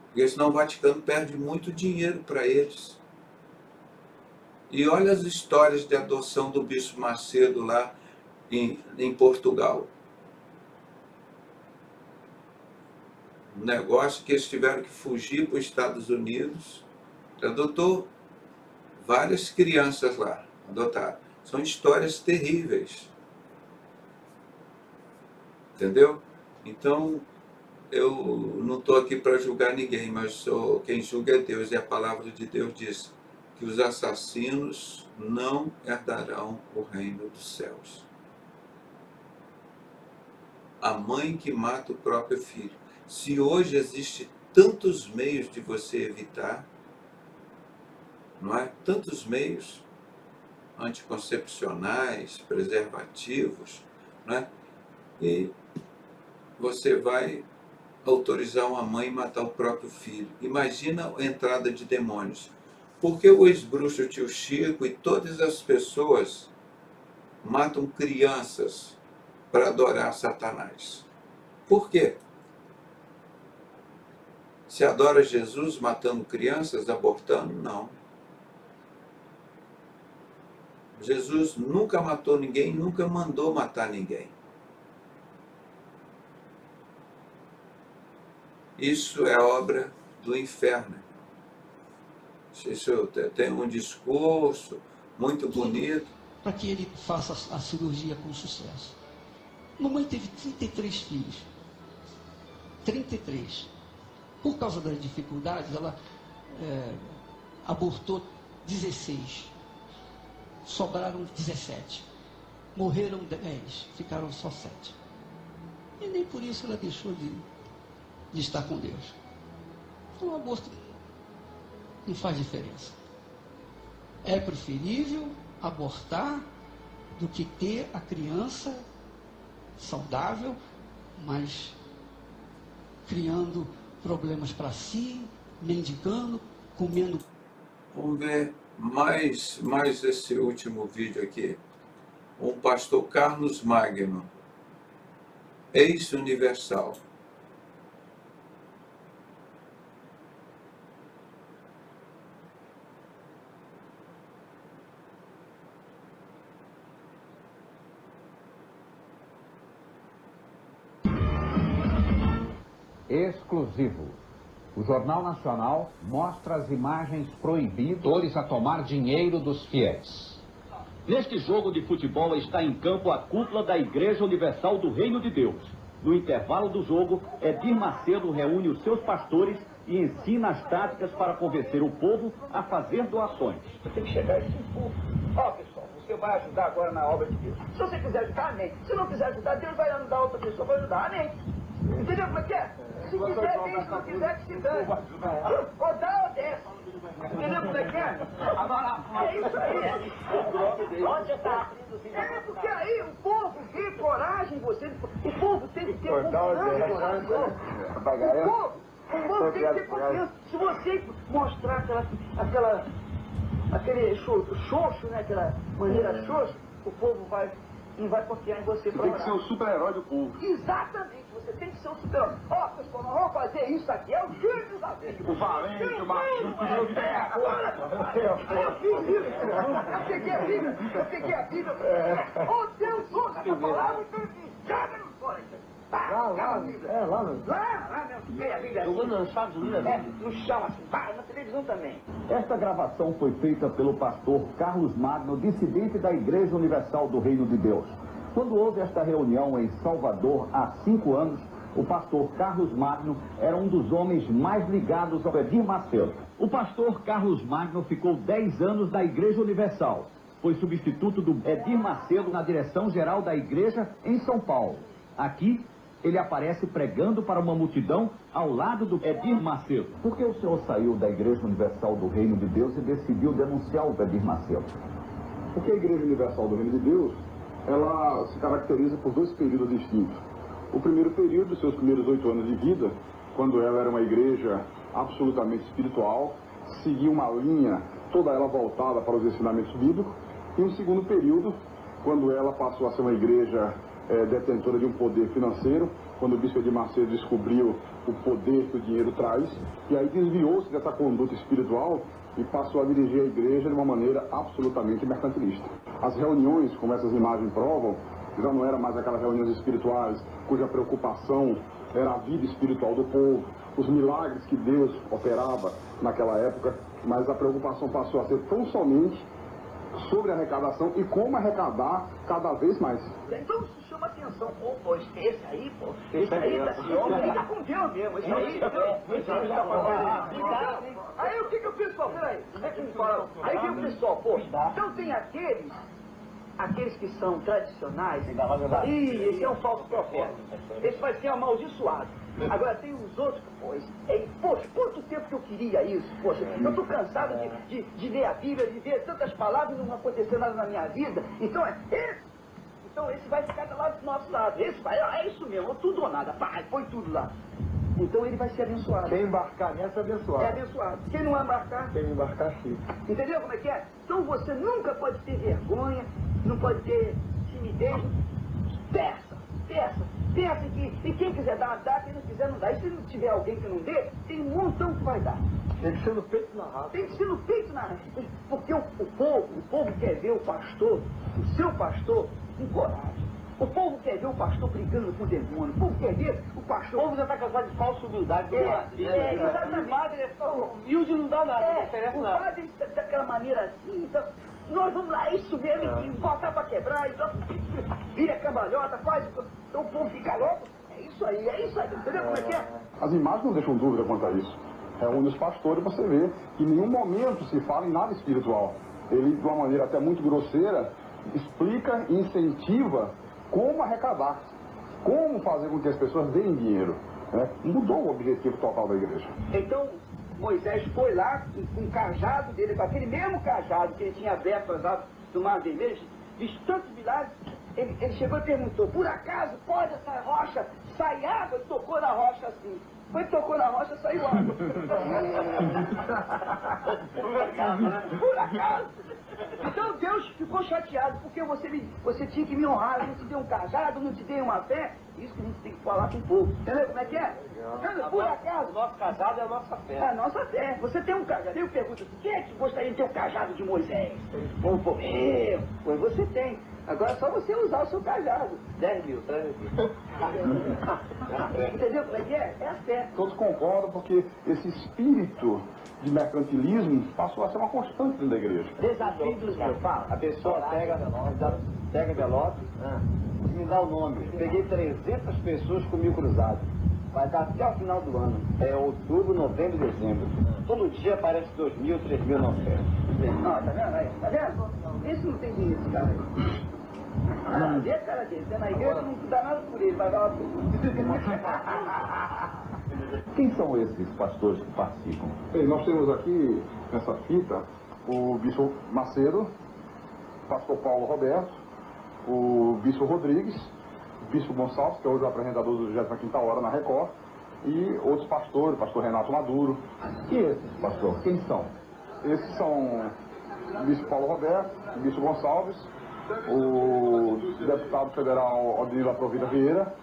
Porque senão o Vaticano perde muito dinheiro para eles. E olha as histórias de adoção do Bispo Macedo lá em Portugal. Um negócio que eles tiveram que fugir para os Estados Unidos. Adotou várias crianças lá, adotaram. São histórias terríveis. Entendeu? Então, eu não estou aqui para julgar ninguém, mas quem julga é Deus. E a palavra de Deus diz que os assassinos não herdarão o reino dos céus. A mãe que mata o próprio filho. Se hoje existe tantos meios de você evitar, não é? Tantos meios anticoncepcionais, preservativos, não é? E você vai autorizar uma mãe a matar o próprio filho. Imagina a entrada de demônios. Porque o ex-bruxo tio Chico e todas as pessoas matam crianças para adorar Satanás? Por quê? Se adora Jesus matando crianças, abortando? Não. Jesus nunca matou ninguém, nunca mandou matar ninguém. Isso é obra do inferno. Isso tem um discurso muito bonito. Para que ele faça a cirurgia com sucesso. Mamãe teve 33 filhos. 33. Por causa das dificuldades, ela abortou 16. Sobraram 17. Morreram 10. Ficaram só 7. E nem por isso ela deixou de estar com Deus. Então o aborto não faz diferença. É preferível abortar do que ter a criança saudável, mas criando problemas para si, mendigando, comendo. Vamos ver mais esse último vídeo aqui. Um pastor Carlos Magno, ex-universal. Exclusivo. O Jornal Nacional mostra as imagens proibidas a tomar dinheiro dos fiéis. Neste jogo de futebol está em campo a cúpula da Igreja Universal do Reino de Deus. No intervalo do jogo, Edir Macedo reúne os seus pastores e ensina as táticas para convencer o povo a fazer doações. Tem que chegar esse povo. Ó, pessoal, você vai ajudar agora na obra de Deus. Se você quiser ajudar, amém. Se não quiser ajudar, Deus vai ajudar outra pessoa para ajudar, amém. Entendeu como é que é? Se quiser, vem. Se não quiser, que se dane. Ou dá ou desce. Entendeu como é que é? É isso aí. Onde está? É, porque aí o povo vê coragem em você. O povo tem que ter confiança. O povo tem que ter confiança. Se você mostrar aquele xoxo, né? Aquela maneira xoxa, o povo vai não vai confiar em você para Tem que ser o super-herói do povo. Exatamente, você tem que ser um super-herói. Ó, pessoal, nós vamos fazer isso aqui, é o grande desafio. O valente, o machuco. Eu fiz isso. Eu peguei a Bíblia. Oh, Deus usa essa palavra e eu disse, joga no fora. Lá mesmo, peguei a Bíblia. Nos Estados Unidos? É, no chão assim, na televisão também. Esta gravação foi feita pelo pastor Carlos Magno, dissidente da Igreja Universal do Reino de Deus. Quando houve esta reunião em Salvador há 5 anos, o pastor Carlos Magno era um dos homens mais ligados ao Edir Macedo. O pastor Carlos Magno ficou 10 anos na Igreja Universal. Foi substituto do Edir Macedo na direção-geral da igreja em São Paulo. Aqui, ele aparece pregando para uma multidão ao lado do Edir Macedo. Por que o senhor saiu da Igreja Universal do Reino de Deus e decidiu denunciar o Edir Macedo? Porque a Igreja Universal do Reino de Deus, ela se caracteriza por 2 períodos distintos. O primeiro período, seus primeiros 8 anos de vida, quando ela era uma igreja absolutamente espiritual, seguia uma linha, toda ela voltada para os ensinamentos bíblicos. E um segundo período, quando ela passou a ser uma igreja detentora de um poder financeiro, quando o bispo Edir Macedo descobriu o poder que o dinheiro traz, e aí desviou-se dessa conduta espiritual e passou a dirigir a igreja de uma maneira absolutamente mercantilista. As reuniões, como essas imagens provam, já não eram mais aquelas reuniões espirituais cuja preocupação era a vida espiritual do povo, os milagres que Deus operava naquela época, mas a preocupação passou a ser tão somente sobre a arrecadação e como arrecadar cada vez mais. Então isso chama atenção, pô, esse aí tá se homem, tá com Deus mesmo, esse aí, Aí o que o pessoal, peraí, aí que o pessoal, pô, então tem aqueles que são tradicionais, esse é um falso profeta, esse vai ser amaldiçoado. Agora tem os outros, poxa, quanto tempo que eu queria isso, poxa, eu tô cansado de ler a Bíblia, de ver tantas palavras e não acontecer nada na minha vida, então esse vai ficar lá do nosso lado, esse vai, é isso mesmo, tudo ou nada, pá, põe tudo lá. Então ele vai ser abençoado. Quem embarcar nessa é abençoado. É abençoado. Quem não embarcar? Quem embarcar, sim. Entendeu como é que é? Então você nunca pode ter vergonha, não pode ter timidez. Peça e quem quiser dar, dá, quem não quiser não dá. E se não tiver alguém que não dê, tem um montão que vai dar. Tem que ser no peito na raça. Tem que ser no peito na raça. Porque o povo quer ver o pastor, o seu pastor, com coragem. O povo quer ver o pastor brigando com o demônio. O povo quer ver o pastor... O povo já está cansado de falsa humildade. Exatamente. O padre é humilde, não dá nada. O padre daquela maneira assim, então, nós vamos lá, isso mesmo, e botar para quebrar, então, vira cambalhota, faz... Então o povo fica louco. É isso aí, entendeu como é que é? As imagens não deixam dúvida quanto a isso. Reúne os pastores, você vê que em nenhum momento se fala em nada espiritual. Ele, de uma maneira até muito grosseira, explica e incentiva como arrecadar, como fazer com que as pessoas deem dinheiro. Né? Mudou o objetivo total da igreja. Então, Moisés foi lá com um cajado dele, com aquele mesmo cajado que ele tinha aberto as águas do Mar Vermelho, visto tantos milagres, ele chegou e perguntou, por acaso pode essa rocha sair água? Ele tocou na rocha assim. Quando tocou na rocha, saiu água. Por acaso. Então Deus ficou chateado, porque você tinha que me honrar, eu não te dei um cajado, não te dei uma fé. Isso que a gente tem que falar com o povo. Entendeu como é que é? Por acaso. O nosso cajado é a nossa fé. É a nossa fé. Você tem um cajado. Eu pergunto assim, quem é que gostaria de ter o cajado de Moisés? Pois você tem. Agora é só você usar o seu cajado. 10 mil. Entendeu como é que é? É a fé. Todos concordam porque esse espírito de mercantilismo passou a ser uma constante dentro da igreja. Desafio dos meus. A pessoa pega envelope e me dá o nome. Peguei 300 pessoas comigo cruzado. Vai dar até o final do ano. É outubro, novembro, dezembro. Todo dia aparece 2.000, 3.000 na oferta. Tá vendo aí? Tá vendo? Esse não tem dinheiro, esse cara aí. Vê a cara dele. Você na igreja não dá nada por ele, vai dar uma Quem são esses pastores que participam? Bem, nós temos aqui, nessa fita, o bispo Macedo, o pastor Paulo Roberto, o bispo Rodrigues, o bispo Gonçalves, que é hoje o apresentador do 25ª Hora na Record, e outros pastores, o pastor Renato Maduro. E esses, pastor? Quem são? Esses são o bispo Paulo Roberto, o bispo Gonçalves, o deputado federal Odinila Provida Vieira.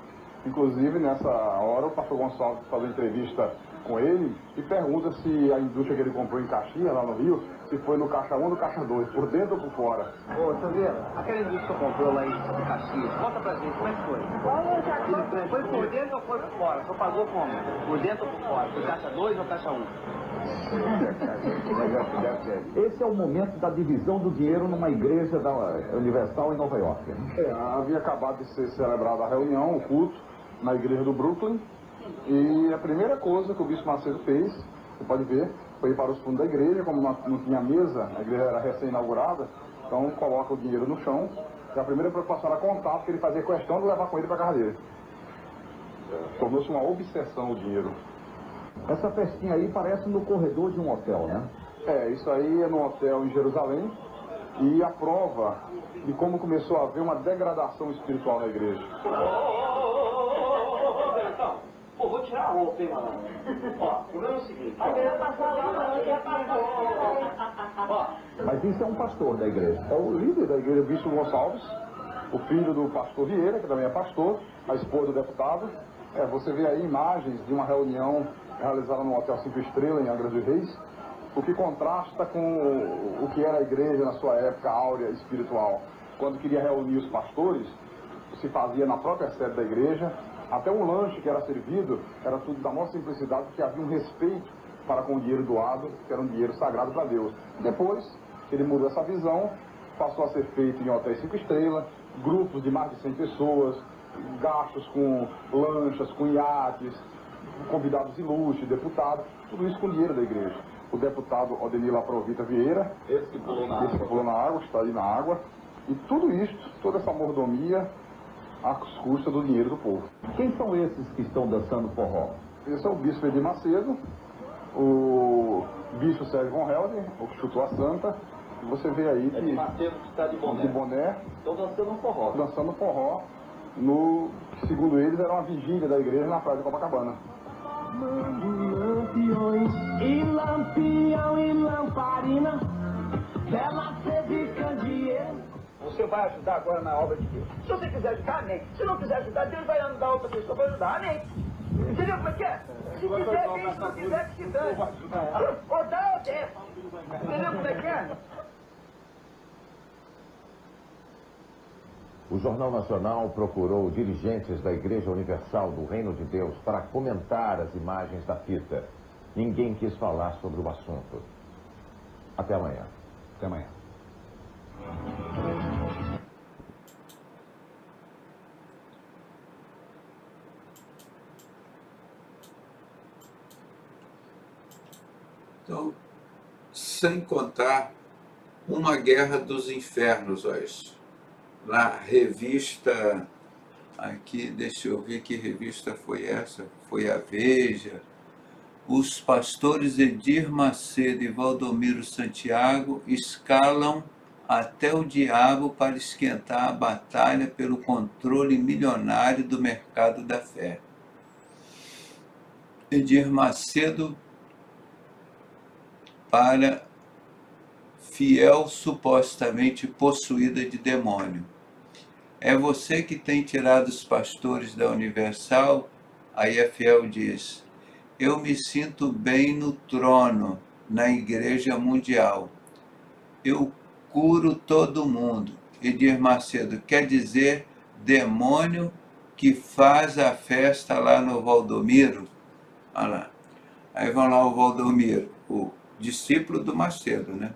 Inclusive, nessa hora, o pastor Gonçalves faz uma entrevista com ele e pergunta se a indústria que ele comprou em Caxias, lá no Rio, se foi no caixa 1 ou no caixa 2, por dentro ou por fora. Ô, Silveira, aquela indústria que comprou lá em Caxias, conta pra gente, como é que foi? Foi por dentro ou foi por fora? Só pagou como? Por dentro ou por fora? Foi caixa 2 ou caixa 1? Esse é o momento da divisão do dinheiro numa igreja da Universal em Nova York. Havia acabado de ser celebrada a reunião, o culto, na igreja do Brooklyn, e a primeira coisa que o bispo Macedo fez, você pode ver, foi ir para os fundos da igreja. Como não tinha mesa, a igreja era recém-inaugurada, então coloca o dinheiro no chão, e a primeira preocupação era contar, porque ele fazia questão de levar com ele para a casa dele. Tornou-se uma obsessão o dinheiro. Essa festinha aí parece no corredor de um hotel, né? Isso aí é num hotel em Jerusalém, e a prova de como começou a haver uma degradação espiritual na igreja. Pô, vou tirar a roupa, hein, mano? Ó, o problema é o seguinte. Mas isso é um pastor da igreja. É o líder da igreja, o bispo Gonçalves, o filho do pastor Vieira, que também é pastor, a esposa do deputado. Você vê aí imagens de uma reunião realizada no Hotel 5 Estrelas, em Angra dos Reis, o que contrasta com o que era a igreja na sua época áurea espiritual. Quando queria reunir os pastores, se fazia na própria sede da igreja. Até o lanche que era servido era tudo da maior simplicidade, porque havia um respeito para com o dinheiro doado, que era um dinheiro sagrado para Deus. Depois, ele mudou essa visão, passou a ser feito em hotéis 5 estrelas, grupos de mais de 100 pessoas, gastos com lanchas, com iates, convidados ilustres, deputados, tudo isso com dinheiro da igreja. O deputado Odinila Provida Vieira, esse que pulou na água, está ali na água, e tudo isso, toda essa mordomia, às custas do dinheiro do povo. Quem são esses que estão dançando forró? Esse é o bispo Edir Macedo, o bispo Sérgio Von Helder, o que chutou a santa. Você vê aí que Edir Macedo que está de boné. Estão dançando forró. Dançando forró, no que, segundo eles, era uma vigília da igreja na praia de Copacabana. Lampiões e lampião e lamparina, bela sede candeeiro. Você vai ajudar agora na obra de Deus. Se você quiser ajudar, amém. Se não quiser ajudar, Deus vai andar outra pessoa para ajudar, amém. Entendeu como é que é? Se quiser, bem, se não quiser, que se dane. Ou dá ou desce. Entendeu como é que é? O Jornal Nacional procurou dirigentes da Igreja Universal do Reino de Deus para comentar as imagens da fita. Ninguém quis falar sobre o assunto. Até amanhã. Até amanhã. Então, sem contar uma guerra dos infernos, hoje. Na revista, aqui, deixa eu ver que revista foi essa, foi a Veja. Os pastores Edir Macedo e Valdomiro Santiago escalam até o diabo para esquentar a batalha pelo controle milionário do mercado da fé. Edir Macedo para fiel supostamente possuída de demônio. É você que tem tirado os pastores da Universal? Aí a fiel diz: eu me sinto bem no trono, na Igreja Mundial. Eu curo todo mundo. Edir Macedo, quer dizer demônio que faz a festa lá no Valdomiro? Olha lá. Aí vão lá o Valdomiro, o discípulo do Macedo, né?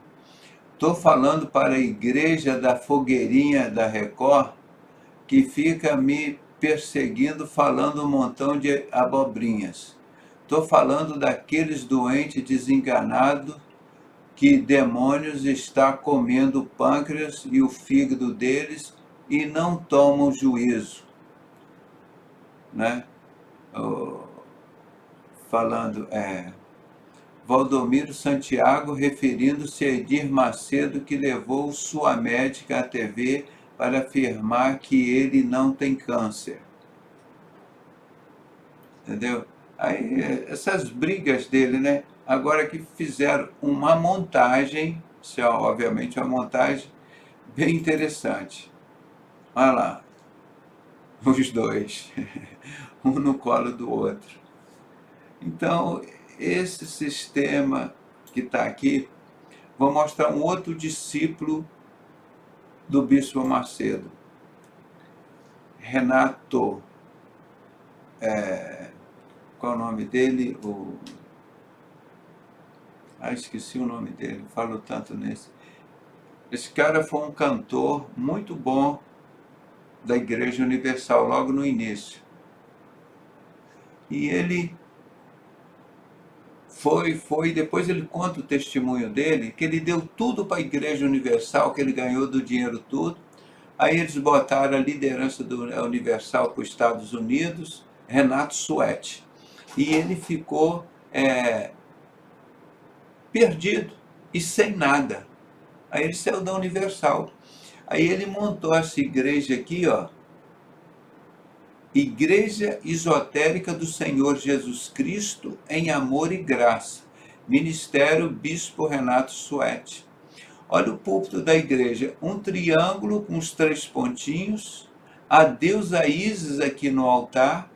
Estou falando para a igreja da Fogueirinha da Record, que fica me perseguindo, falando um montão de abobrinhas. Estou falando daqueles doentes desenganados que demônios está comendo o pâncreas e o fígado deles e não tomam juízo, né? Falando, Valdomiro Santiago, referindo-se a Edir Macedo, que levou sua médica à TV para afirmar que ele não tem câncer. Entendeu? Aí, essas brigas dele, né? Agora que fizeram uma montagem, isso é obviamente uma montagem, bem interessante. Olha lá, os dois, um no colo do outro. Então, esse sistema que está aqui, vou mostrar um outro discípulo do Bispo Macedo, Renato, qual é o nome dele? Esqueci o nome dele, falo tanto nesse. Esse cara foi um cantor muito bom da Igreja Universal, logo no início. E ele depois ele conta o testemunho dele, que ele deu tudo para a Igreja Universal, que ele ganhou do dinheiro tudo. Aí eles botaram a liderança da Universal para os Estados Unidos, Renato Suete. E ele ficou perdido e sem nada. Aí ele saiu da Universal. Aí ele montou essa igreja aqui, ó, Igreja Esotérica do Senhor Jesus Cristo em Amor e Graça, Ministério Bispo Renato Suete. Olha o púlpito da igreja, um triângulo com os 3 pontinhos, a deusa Ísis aqui no altar,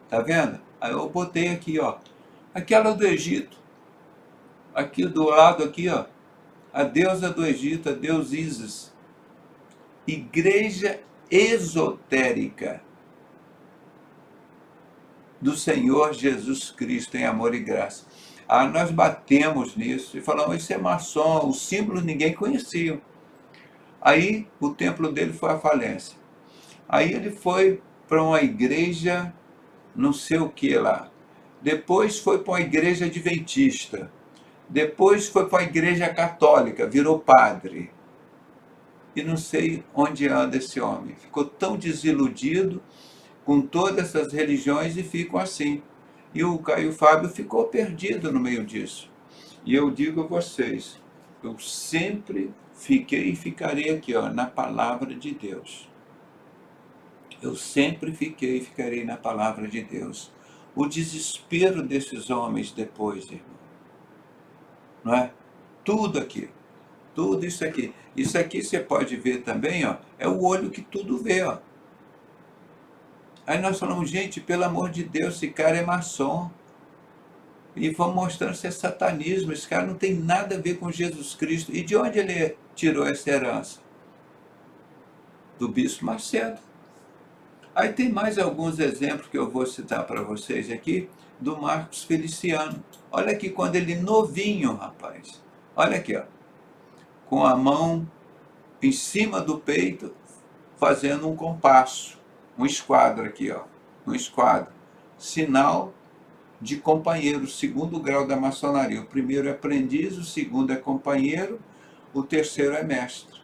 tá vendo? Aí eu botei aqui, ó, aquela do Egito, aqui do lado aqui, ó, a deusa do Egito, a deusa Ísis. Igreja Esotérica do Senhor Jesus Cristo em Amor e Graça. Nós batemos nisso e falamos, isso é maçom, o símbolo ninguém conhecia. Aí o templo dele foi à falência. Aí ele foi para uma igreja, não sei o que lá. Depois foi para uma igreja adventista. Depois foi para a igreja católica, virou padre. E não sei onde anda esse homem. Ficou tão desiludido com todas essas religiões e ficam assim. E o Caio Fábio ficou perdido no meio disso. E eu digo a vocês, eu sempre fiquei e ficarei aqui, ó, na palavra de Deus. Eu sempre fiquei e ficarei na palavra de Deus. O desespero desses homens depois, irmão. Não é? Tudo aqui. Tudo isso aqui. Isso aqui você pode ver também, ó, é o olho que tudo vê, ó. Aí nós falamos, gente, pelo amor de Deus, esse cara é maçom. E vamos mostrando se é satanismo. Esse cara não tem nada a ver com Jesus Cristo. E de onde ele tirou essa herança? Do Bispo Macedo. Aí tem mais alguns exemplos que eu vou citar para vocês aqui, do Marcos Feliciano. Olha aqui, quando ele novinho, rapaz. Olha aqui, ó. Com a mão em cima do peito, fazendo um compasso. Um esquadro aqui, ó. Um esquadro. Sinal de companheiro, 2º grau da maçonaria. O primeiro é aprendiz, o segundo é companheiro, o terceiro é mestre.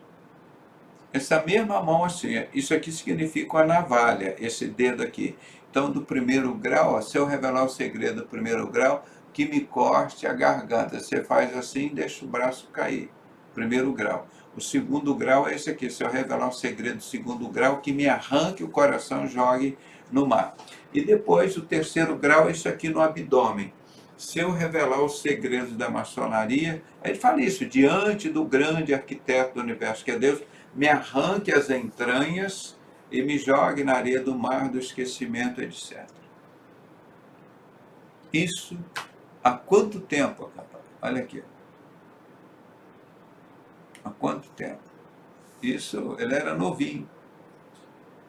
Essa mesma mão assim, isso aqui significa a navalha, esse dedo aqui. Então, do 1º grau, ó, se eu revelar o segredo do 1º grau, que me corte a garganta. Você faz assim e deixa o braço cair. 1º grau. O 2º grau é esse aqui, se eu revelar o segredo do 2º grau, que me arranque o coração e jogue no mar. E depois, o 3º grau é isso aqui no abdômen. Se eu revelar os segredos da maçonaria, ele fala isso, diante do grande arquiteto do universo, que é Deus, me arranque as entranhas e me jogue na areia do mar do esquecimento, etc. Isso há quanto tempo, rapaz? Olha aqui. Há quanto tempo? Isso, ele era novinho.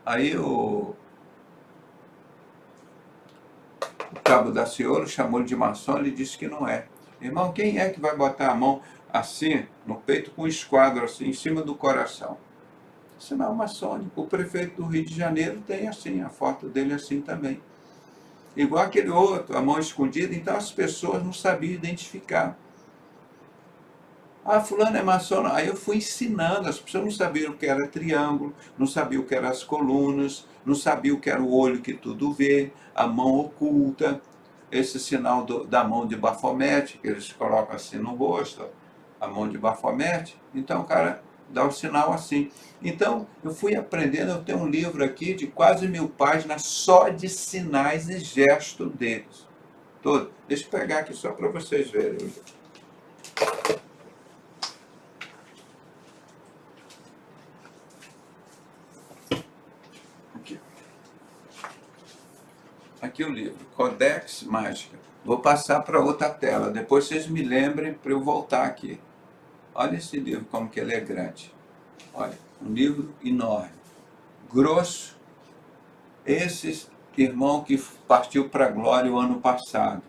Aí o Cabo Daciolo chamou ele de maçom, ele disse que não é. Irmão, quem é que vai botar a mão assim, no peito, com um esquadro assim, em cima do coração? Isso não é maçônico. O prefeito do Rio de Janeiro tem assim, a foto dele assim também. Igual aquele outro, a mão escondida, então as pessoas não sabiam identificar. Fulano é maçom. Aí eu fui ensinando, as pessoas não sabiam o que era triângulo, não sabiam o que eram as colunas, não sabiam o que era o olho que tudo vê, a mão oculta, esse sinal da mão de Bafomete, que eles colocam assim no rosto, a mão de Bafomete. Então o cara dá o sinal assim. Então eu fui aprendendo, eu tenho um livro aqui de quase 1000 páginas só de sinais e gestos deles. Todo. Deixa eu pegar aqui só para vocês verem. Aqui o livro, Codex Mágica. Vou passar para outra tela, depois vocês me lembrem para eu voltar aqui. Olha esse livro, como que ele é grande. Olha, um livro enorme, grosso. Esse irmão que partiu para a glória o ano passado.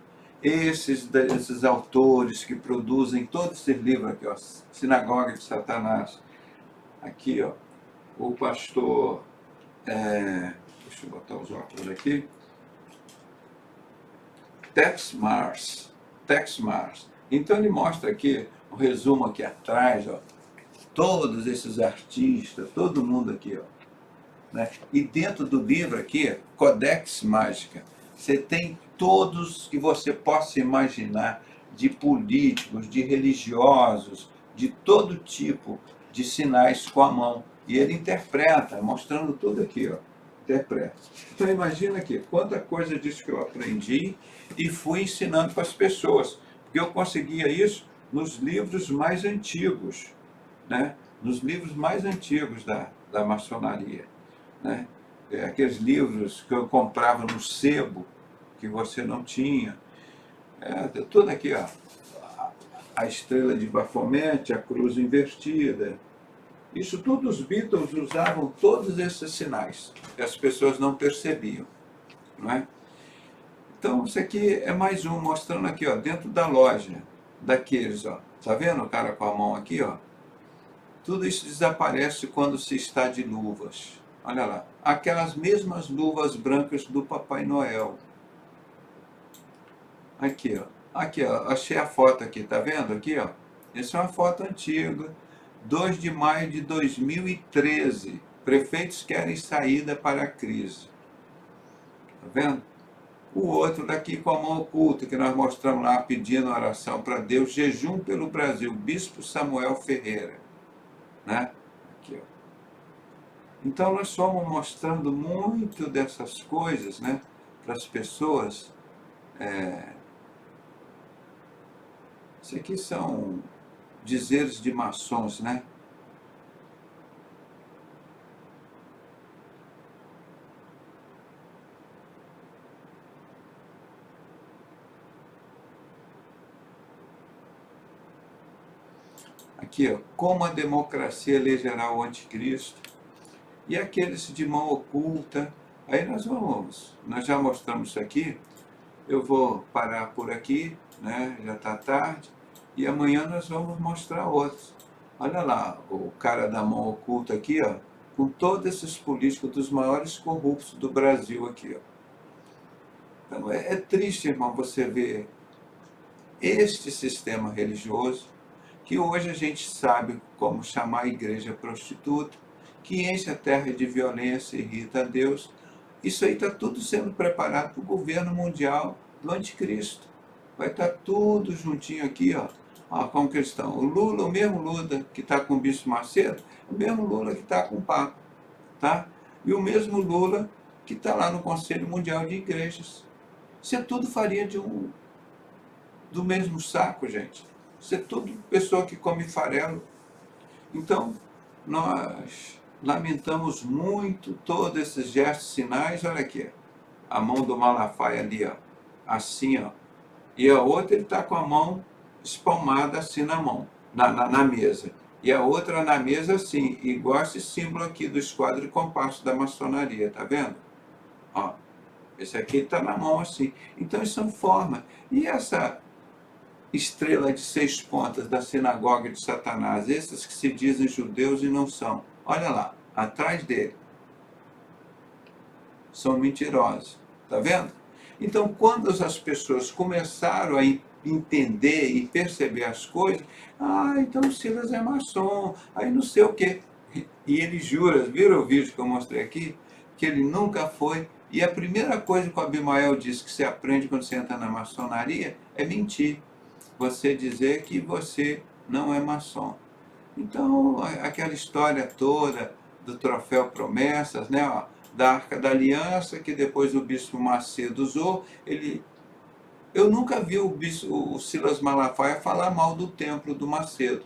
Esses autores que produzem todos esses livros aqui, ó, Sinagoga de Satanás. Aqui, ó, o pastor... deixa eu botar os óculos aqui. Tex Mars. Então ele mostra aqui, um resumo aqui atrás, ó, todos esses artistas, todo mundo aqui, ó, né? E dentro do livro aqui, Codex Mágica, você tem todos que você possa imaginar, de políticos, de religiosos, de todo tipo de sinais com a mão. E ele interpreta, mostrando tudo aqui, ó. Interpreta. Então imagina aqui, quanta coisa disso que eu aprendi e fui ensinando para as pessoas. Porque eu conseguia isso nos livros mais antigos, né? Nos livros mais antigos da maçonaria, né? Aqueles livros que eu comprava no sebo, que você não tinha. Tudo aqui, ó. A estrela de Baphomet, a cruz invertida. Isso tudo os Beatles usavam todos esses sinais, que as pessoas não percebiam, não é? Então, isso aqui é mais um, mostrando aqui, ó, dentro da loja, daqueles, ó. Tá vendo o cara com a mão aqui, ó? Tudo isso desaparece quando se está de luvas. Olha lá, aquelas mesmas luvas brancas do Papai Noel. Aqui, ó. Aqui, ó, achei a foto aqui, tá vendo aqui, ó? Essa é uma foto antiga, 2 de maio de 2013. Prefeitos querem saída para a crise. Tá vendo? O outro daqui com a mão oculta, que nós mostramos lá pedindo oração para Deus, jejum pelo Brasil, Bispo Samuel Ferreira. Né? Aqui, ó. Então nós fomos mostrando muito dessas coisas, né, para as pessoas. Isso aqui são dizeres de maçons, né? Aqui, ó, como a democracia elegerá o anticristo. E aqueles de mão oculta. Aí nós já mostramos isso aqui. Eu vou parar por aqui, né? Já está tarde. E amanhã nós vamos mostrar outros. Olha lá, o cara da mão oculta aqui, ó, com todos esses políticos dos maiores corruptos do Brasil aqui, ó. Então é triste, irmão, você ver este sistema religioso, que hoje a gente sabe como chamar a igreja prostituta, que enche a terra de violência e irrita a Deus. Isso aí está tudo sendo preparado para o governo mundial do anticristo. Vai estar tudo juntinho aqui, ó. Ó, como que eles estão. O Lula, o mesmo Lula que está com o Bispo Macedo, o mesmo Lula que está com o Papa, tá? E o mesmo Lula que está lá no Conselho Mundial de Igrejas. Isso é tudo farinha do mesmo saco, gente. Isso é tudo pessoa que come farelo. Então, nós lamentamos muito todos esses gestos, sinais. Olha aqui, a mão do Malafaia ali, ó, assim, ó. E a outra ele está com a mão espalmada assim na mão, na mesa. E a outra na mesa assim, igual esse símbolo aqui do esquadro de compasso da maçonaria, tá vendo? Ó, esse aqui está na mão assim. Então, isso são formas. E essa estrela de 6 pontas da sinagoga de Satanás, esses que se dizem judeus e não são. Olha lá, atrás dele. São mentirosos. Tá vendo? Então, quando as pessoas começaram a entender e perceber as coisas, então o Silas é maçom, aí não sei o quê. E ele jura, viram o vídeo que eu mostrei aqui? Que ele nunca foi. E a primeira coisa que o Abimael disse que você aprende quando você entra na maçonaria é mentir. Você dizer que você não é maçom. Então, aquela história toda do troféu promessas, né, ó, da Arca da Aliança, que depois o Bispo Macedo usou, eu nunca vi o Silas Malafaia falar mal do templo do Macedo,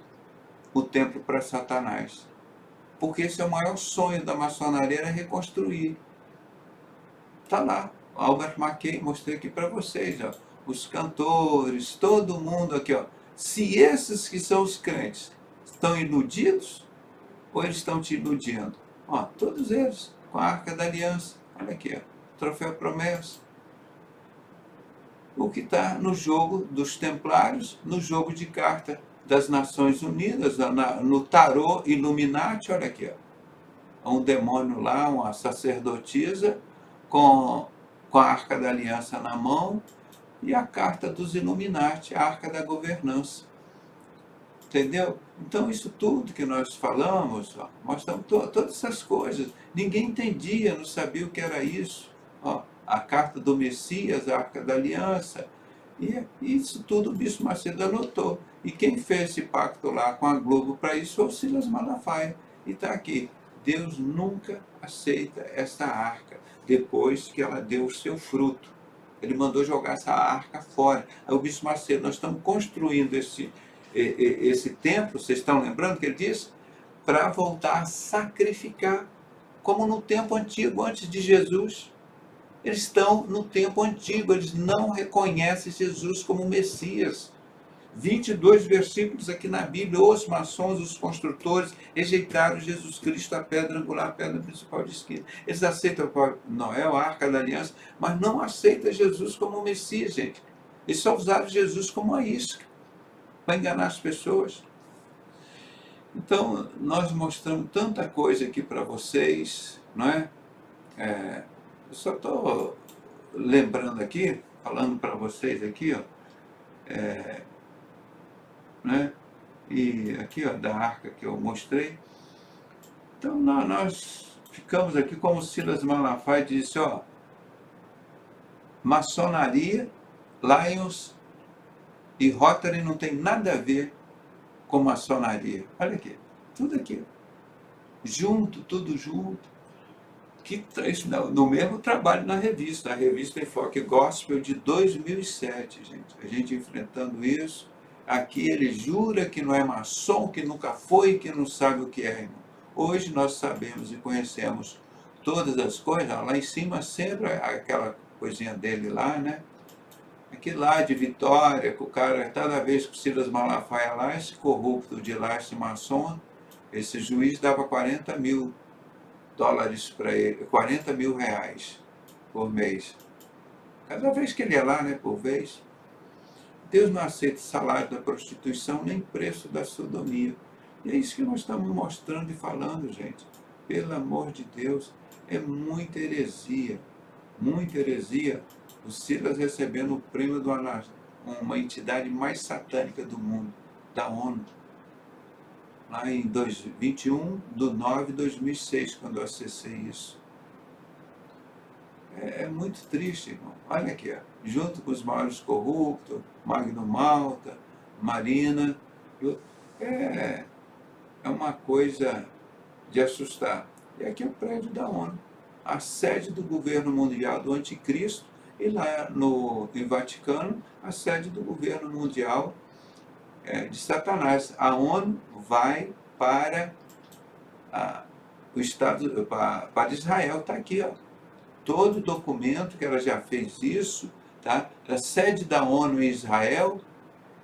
o templo para Satanás. Porque esse é o maior sonho da maçonaria, era reconstruir. Está lá, Albert Mackay, mostrei aqui para vocês, ó, os cantores, todo mundo aqui, ó. Se esses que são os crentes estão iludidos, ou eles estão te iludindo? Ó, todos eles, com a Arca da Aliança. Olha aqui, ó, troféu promessa. O que está no jogo dos Templários, no jogo de carta das Nações Unidas, no tarô Illuminati, olha aqui, ó. Um demônio lá, uma sacerdotisa, com a Arca da Aliança na mão, e a carta dos Illuminati, a Arca da Governança. Entendeu? Então, isso tudo que nós falamos, ó, mostramos todas essas coisas. Ninguém entendia, não sabia o que era isso. Ó, a carta do Messias, a Arca da Aliança. E isso tudo o Bispo Macedo anotou. E quem fez esse pacto lá com a Globo para isso foi o Silas Malafaia. E está aqui. Deus nunca aceita essa arca depois que ela deu o seu fruto. Ele mandou jogar essa arca fora. Aí o Bispo Macedo, nós estamos construindo esse templo, vocês estão lembrando que ele disse? Para voltar a sacrificar, como no tempo antigo, antes de Jesus. Eles estão no tempo antigo, eles não reconhecem Jesus como Messias. 22 versículos aqui na Bíblia: os maçons, os construtores, rejeitaram Jesus Cristo, a pedra angular, a pedra principal de esquina. Eles aceitam Noé, a Arca da Aliança, mas não aceitam Jesus como Messias, gente. Eles só usaram Jesus como uma isca, para enganar as pessoas. Então, nós mostramos tanta coisa aqui para vocês, não é? Eu só estou lembrando aqui, falando para vocês aqui, ó, né? E aqui, ó, da arca que eu mostrei. Então, nós ficamos aqui como Silas Malafaia disse, ó, maçonaria, Lions e Rotary não tem nada a ver com maçonaria. Olha aqui, tudo aqui, junto, tudo junto. Que traz no mesmo trabalho na revista, a revista Enfoque Gospel de 2007, gente. A gente enfrentando isso. Aqui ele jura que não é maçom, que nunca foi, que não sabe o que é, irmão. Hoje nós sabemos e conhecemos todas as coisas. Lá em cima sempre aquela coisinha dele lá, né? Aqui lá de Vitória, que o cara, cada vez que o Silas Malafaia lá, esse corrupto de lá, esse maçom, esse juiz dava $40 mil para ele, R$40 mil por mês. Cada vez que ele ia lá, né, por vez. Deus não aceita salário da prostituição, nem preço da sodomia. E é isso que nós estamos mostrando e falando, gente. Pelo amor de Deus, é muita heresia. Muita heresia. O Silas recebendo o prêmio de uma entidade mais satânica do mundo, da ONU. Lá em 21/9/2006, quando eu acessei isso. É muito triste, irmão. Olha aqui, ó. Junto com os maiores corruptos, Magno Malta, Marina. É uma coisa de assustar. E aqui é o prédio da ONU, a sede do governo mundial do anticristo, e lá no Vaticano, a sede do governo mundial de Satanás. A ONU vai para o Estado, para Israel, está aqui, ó. Todo documento que ela já fez isso, tá? A sede da ONU em Israel,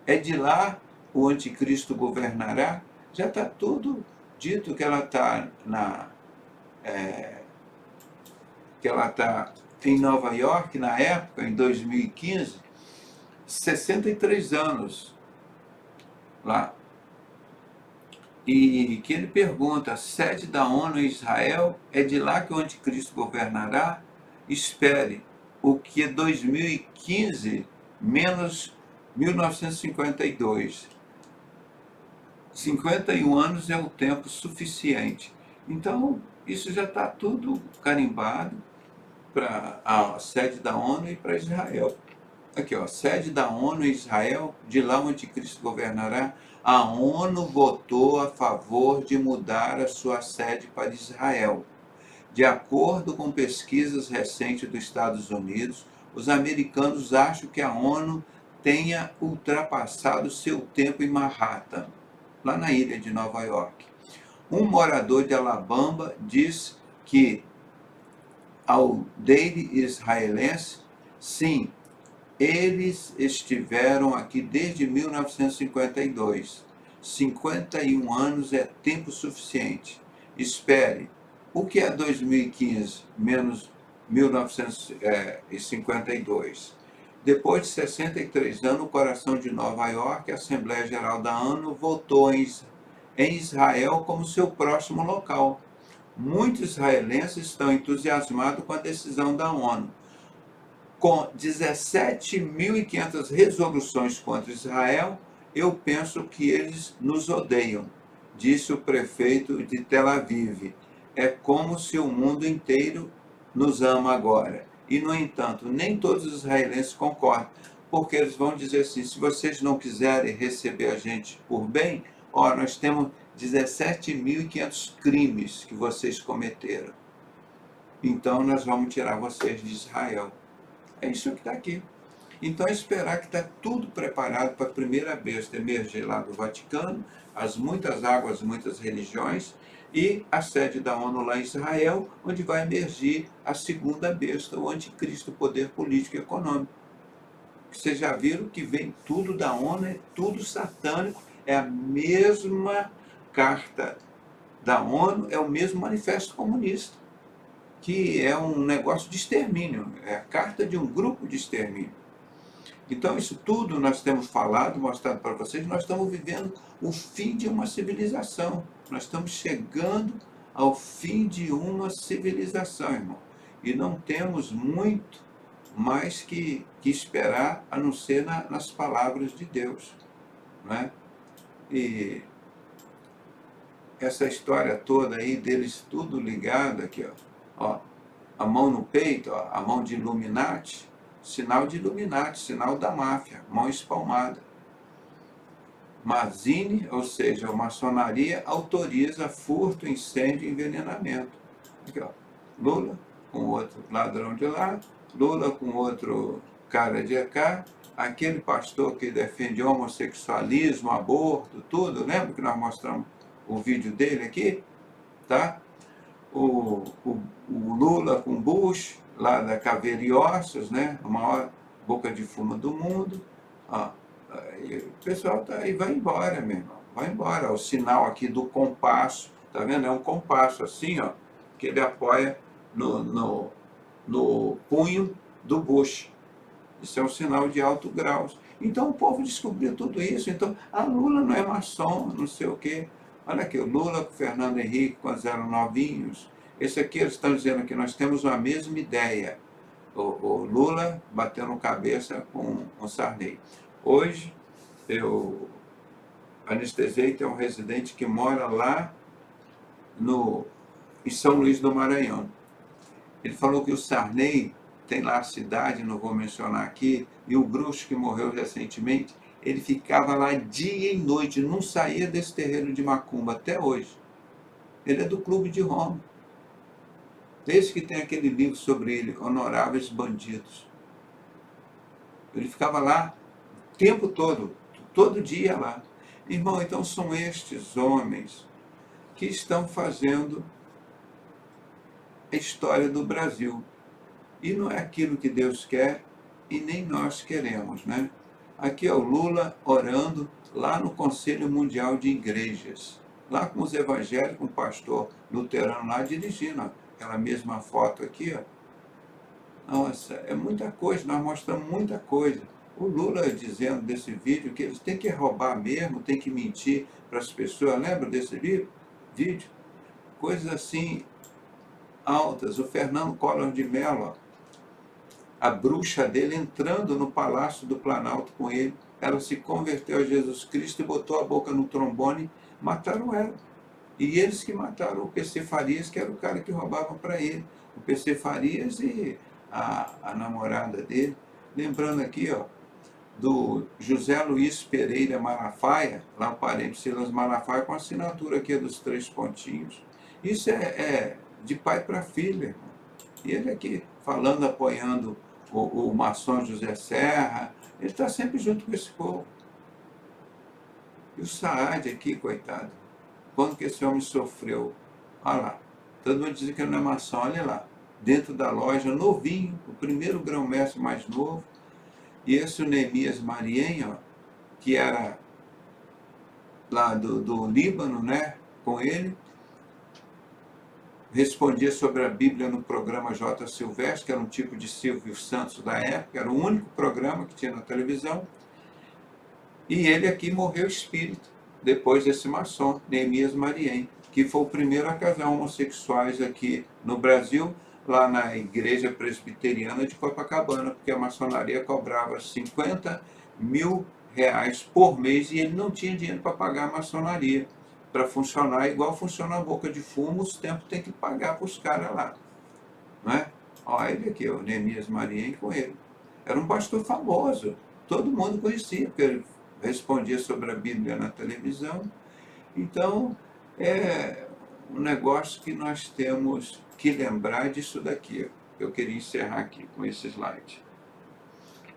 é de lá o anticristo governará. Já está tudo dito que ela está em Nova York, na época, em 2015, 63 anos lá. E que ele pergunta, a sede da ONU em Israel, é de lá que o anticristo governará? Espere, o que é 2015 menos 1952. 51 anos é o tempo suficiente. Então, isso já está tudo carimbado para a sede da ONU e para Israel. Aqui, ó, sede da ONU em Israel, de lá o anticristo governará. A ONU votou a favor de mudar a sua sede para Israel. De acordo com pesquisas recentes dos Estados Unidos, os americanos acham que a ONU tenha ultrapassado seu tempo em Manhattan, lá na ilha de Nova York. Um morador de Alabama disse que aldeia israelense, sim, eles estiveram aqui desde 1952. 51 anos é tempo suficiente. Espere. O que é 2015 menos 1952? Depois de 63 anos, o coração de Nova York, a Assembleia Geral da ONU, votou em Israel como seu próximo local. Muitos israelenses estão entusiasmados com a decisão da ONU. Com 17.500 resoluções contra Israel, eu penso que eles nos odeiam, disse o prefeito de Tel Aviv. É como se o mundo inteiro nos ama agora. E, no entanto, nem todos os israelenses concordam, porque eles vão dizer assim, se vocês não quiserem receber a gente por bem, ó, nós temos 17.500 crimes que vocês cometeram. Então, nós vamos tirar vocês de Israel. É isso que está aqui. Então, esperar que está tudo preparado para a primeira besta emergir lá do Vaticano, as muitas águas, muitas religiões, e a sede da ONU lá em Israel, onde vai emergir a segunda besta, o anticristo, poder político e econômico. Vocês já viram que vem tudo da ONU, é tudo satânico, é a mesma carta da ONU, é o mesmo manifesto comunista, que é um negócio de extermínio, é a carta de um grupo de extermínio. Então, isso tudo nós temos falado, mostrado para vocês, nós estamos vivendo o fim de uma civilização. Nós estamos chegando ao fim de uma civilização, irmão. E não temos muito mais que esperar, a não ser nas palavras de Deus. Não é? E essa história toda aí deles tudo ligado aqui, ó, a mão no peito, ó, a mão de Illuminati, sinal de Illuminati, sinal da máfia, mão espalmada. Mazine, ou seja, a maçonaria, autoriza furto, incêndio e envenenamento. Aqui, ó, Lula com outro ladrão de lá, Lula com outro cara de cá, aquele pastor que defende homossexualismo, aborto, tudo, lembra que nós mostramos o vídeo dele aqui? Tá? O Lula com Bush, lá da Caveira e Ossos, né? A maior boca de fumo do mundo. Ó, o pessoal tá aí, vai embora, meu irmão. Vai embora. O sinal aqui do compasso, tá vendo? É um compasso assim, ó, que ele apoia no punho do Bush. Isso é um sinal de alto grau. Então o povo descobriu tudo isso. Então, a Lula não é maçom, não sei o quê. Olha aqui, o Lula com o Fernando Henrique, quando eram novinhos. Esse aqui, eles estão dizendo que nós temos a mesma ideia. O Lula batendo cabeça com o Sarney. Hoje, eu anestesiei, tem um residente que mora lá em São Luís do Maranhão. Ele falou que o Sarney tem lá a cidade, não vou mencionar aqui, e o bruxo que morreu recentemente, ele ficava lá dia e noite, não saía desse terreiro de macumba até hoje. Ele é do Clube de Roma. Esse que tem aquele livro sobre ele, Honoráveis Bandidos. Ele ficava lá o tempo todo dia lá. Irmão, então são estes homens que estão fazendo a história do Brasil. E não é aquilo que Deus quer e nem nós queremos, né? Aqui é o Lula orando lá no Conselho Mundial de Igrejas, lá com os evangélicos, com o pastor luterano lá dirigindo, ó. Aquela mesma foto aqui, ó. Nossa, é muita coisa, nós mostramos muita coisa. O Lula dizendo desse vídeo que eles têm que roubar mesmo, tem que mentir para as pessoas. Lembra desse vídeo? Coisas assim altas. O Fernando Collor de Mello, ó, a bruxa dele entrando no Palácio do Planalto com ele, ela se converteu a Jesus Cristo e botou a boca no trombone, mataram ela. E eles que mataram o PC Farias, que era o cara que roubava para ele. O PC Farias e a namorada dele. Lembrando aqui, ó, do José Luiz Pereira Malafaia, lá o parente Silas Malafaia, com a assinatura aqui dos 3 pontinhos. Isso é de pai para filho, irmão. E ele aqui falando, apoiando o maçom José Serra, ele está sempre junto com esse povo. E o Saad aqui, coitado, quando que esse homem sofreu? Olha lá, todo mundo diz que ele não é maçom, olha lá. dentro da loja, novinho, o primeiro grão-mestre mais novo. E esse o Neemias Marien, ó, que era lá do Líbano, né, com ele, respondia sobre a Bíblia no programa J. Silvestre, que era um tipo de Silvio Santos da época, era o único programa que tinha na televisão. E ele aqui morreu espírita, depois desse maçom, Neemias Marien, que foi o primeiro a casar homossexuais aqui no Brasil, lá na Igreja Presbiteriana de Copacabana, porque a maçonaria cobrava R$50 mil por mês e ele não tinha dinheiro para pagar a maçonaria. Para funcionar igual funciona a boca de fumo, os tempos tem que pagar para os caras lá. Não é? Olha ele aqui, o Neemias Marien com ele. Era um pastor famoso, todo mundo conhecia, porque ele respondia sobre a Bíblia na televisão. Então, é um negócio que nós temos que lembrar disso daqui. Eu queria encerrar aqui com esse slide.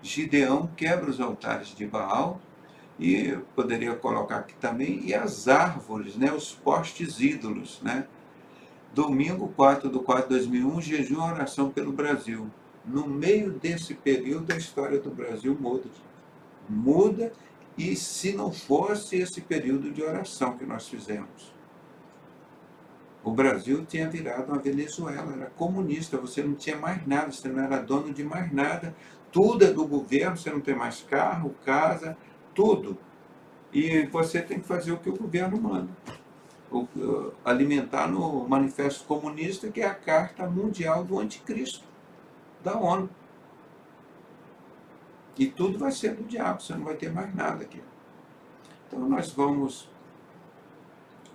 Gideão quebra os altares de Baal, e eu poderia colocar aqui também, e as árvores, né, os postes ídolos, né? Domingo 4/4/2001, jejum e oração pelo Brasil. No meio desse período, a história do Brasil muda. Muda, e se não fosse esse período de oração que nós fizemos. O Brasil tinha virado uma Venezuela, era comunista, você não tinha mais nada, você não era dono de mais nada, tudo é do governo, você não tem mais carro, casa, tudo. E você tem que fazer o que o governo manda. Alimentar no Manifesto Comunista, que é a Carta Mundial do Anticristo, da ONU. E tudo vai ser do diabo, você não vai ter mais nada aqui. Então nós vamos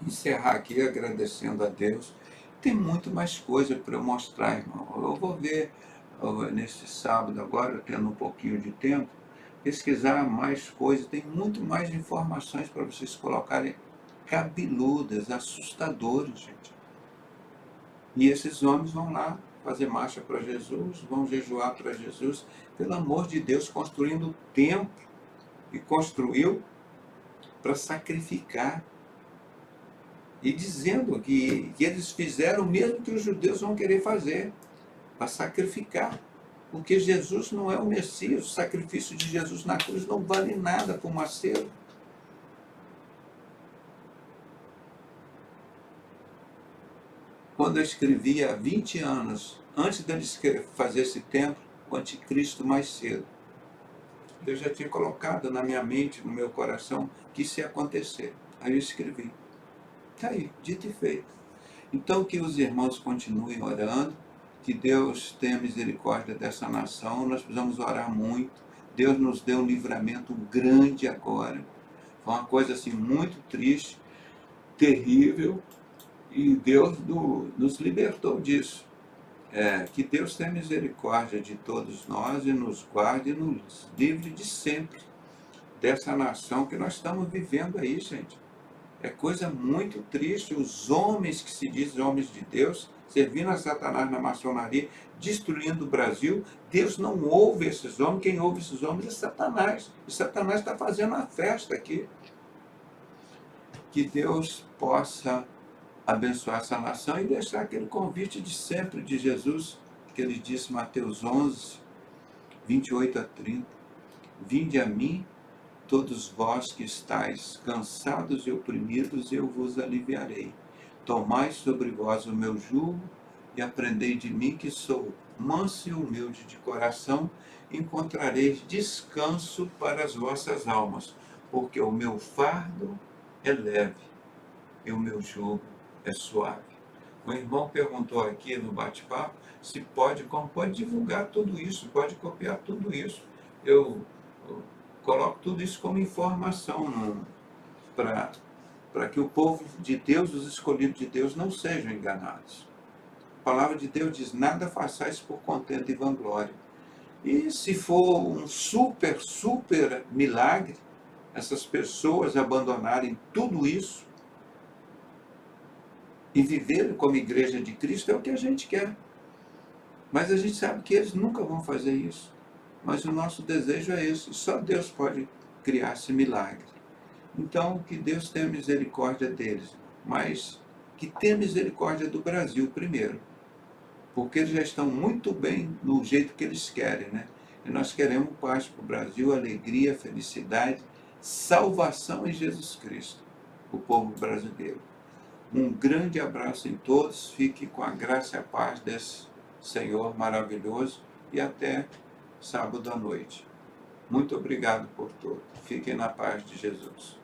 encerrar aqui agradecendo a Deus. Tem muito mais coisa para eu mostrar, irmão. Eu vou ver nesse sábado agora, tendo um pouquinho de tempo, pesquisar mais coisas. Tem muito mais informações para vocês colocarem, cabeludas, assustadores, gente. E esses homens vão lá fazer marcha para Jesus, vão jejuar para Jesus, pelo amor de Deus, construindo o templo, e construiu para sacrificar. E dizendo que eles fizeram o mesmo que os judeus vão querer fazer, para sacrificar. Porque Jesus não é o Messias, o sacrifício de Jesus na cruz não vale nada para o maceiro. Quando eu escrevi há 20 anos, antes de ele fazer esse templo, o anticristo mais cedo, eu já tinha colocado na minha mente, no meu coração, que isso ia acontecer. Aí eu escrevi. Está aí, dito e feito. Então que os irmãos continuem orando, que Deus tenha misericórdia dessa nação, nós precisamos orar muito. Deus nos deu um livramento grande agora. Foi uma coisa assim muito triste, terrível, e Deus nos libertou disso. Que Deus tenha misericórdia de todos nós e nos guarde e nos livre de sempre dessa nação que nós estamos vivendo aí, gente. É coisa muito triste, os homens que se dizem homens de Deus, servindo a Satanás na maçonaria, destruindo o Brasil. Deus não ouve esses homens, quem ouve esses homens é Satanás. E Satanás está fazendo uma festa aqui. Que Deus possa abençoar essa nação e deixar aquele convite de sempre de Jesus, que ele disse em Mateus 11, 28-30. Vinde a mim, todos vós que estáis cansados e oprimidos, eu vos aliviarei. Tomai sobre vós o meu jugo e aprendei de mim, que sou manso e humilde de coração, encontrareis descanso para as vossas almas, porque o meu fardo é leve e o meu jugo é suave. O irmão perguntou aqui no bate-papo se pode, como pode divulgar tudo isso, pode copiar tudo isso. Eu coloco tudo isso como informação para que o povo de Deus, os escolhidos de Deus, não sejam enganados. A palavra de Deus diz, nada façais por contento e vanglória. E se for um super milagre, essas pessoas abandonarem tudo isso e viverem como igreja de Cristo, é o que a gente quer. Mas a gente sabe que eles nunca vão fazer isso. Mas o nosso desejo é esse. Só Deus pode criar esse milagre. Então, que Deus tenha misericórdia deles. Mas que tenha misericórdia do Brasil primeiro. porque eles já estão muito bem no jeito que eles querem, né? E nós queremos paz para o Brasil, alegria, felicidade, salvação em Jesus Cristo, o povo brasileiro. Um grande abraço em todos, fique com a graça e a paz desse Senhor maravilhoso e até sábado à noite. Muito obrigado por tudo. Fiquem na paz de Jesus.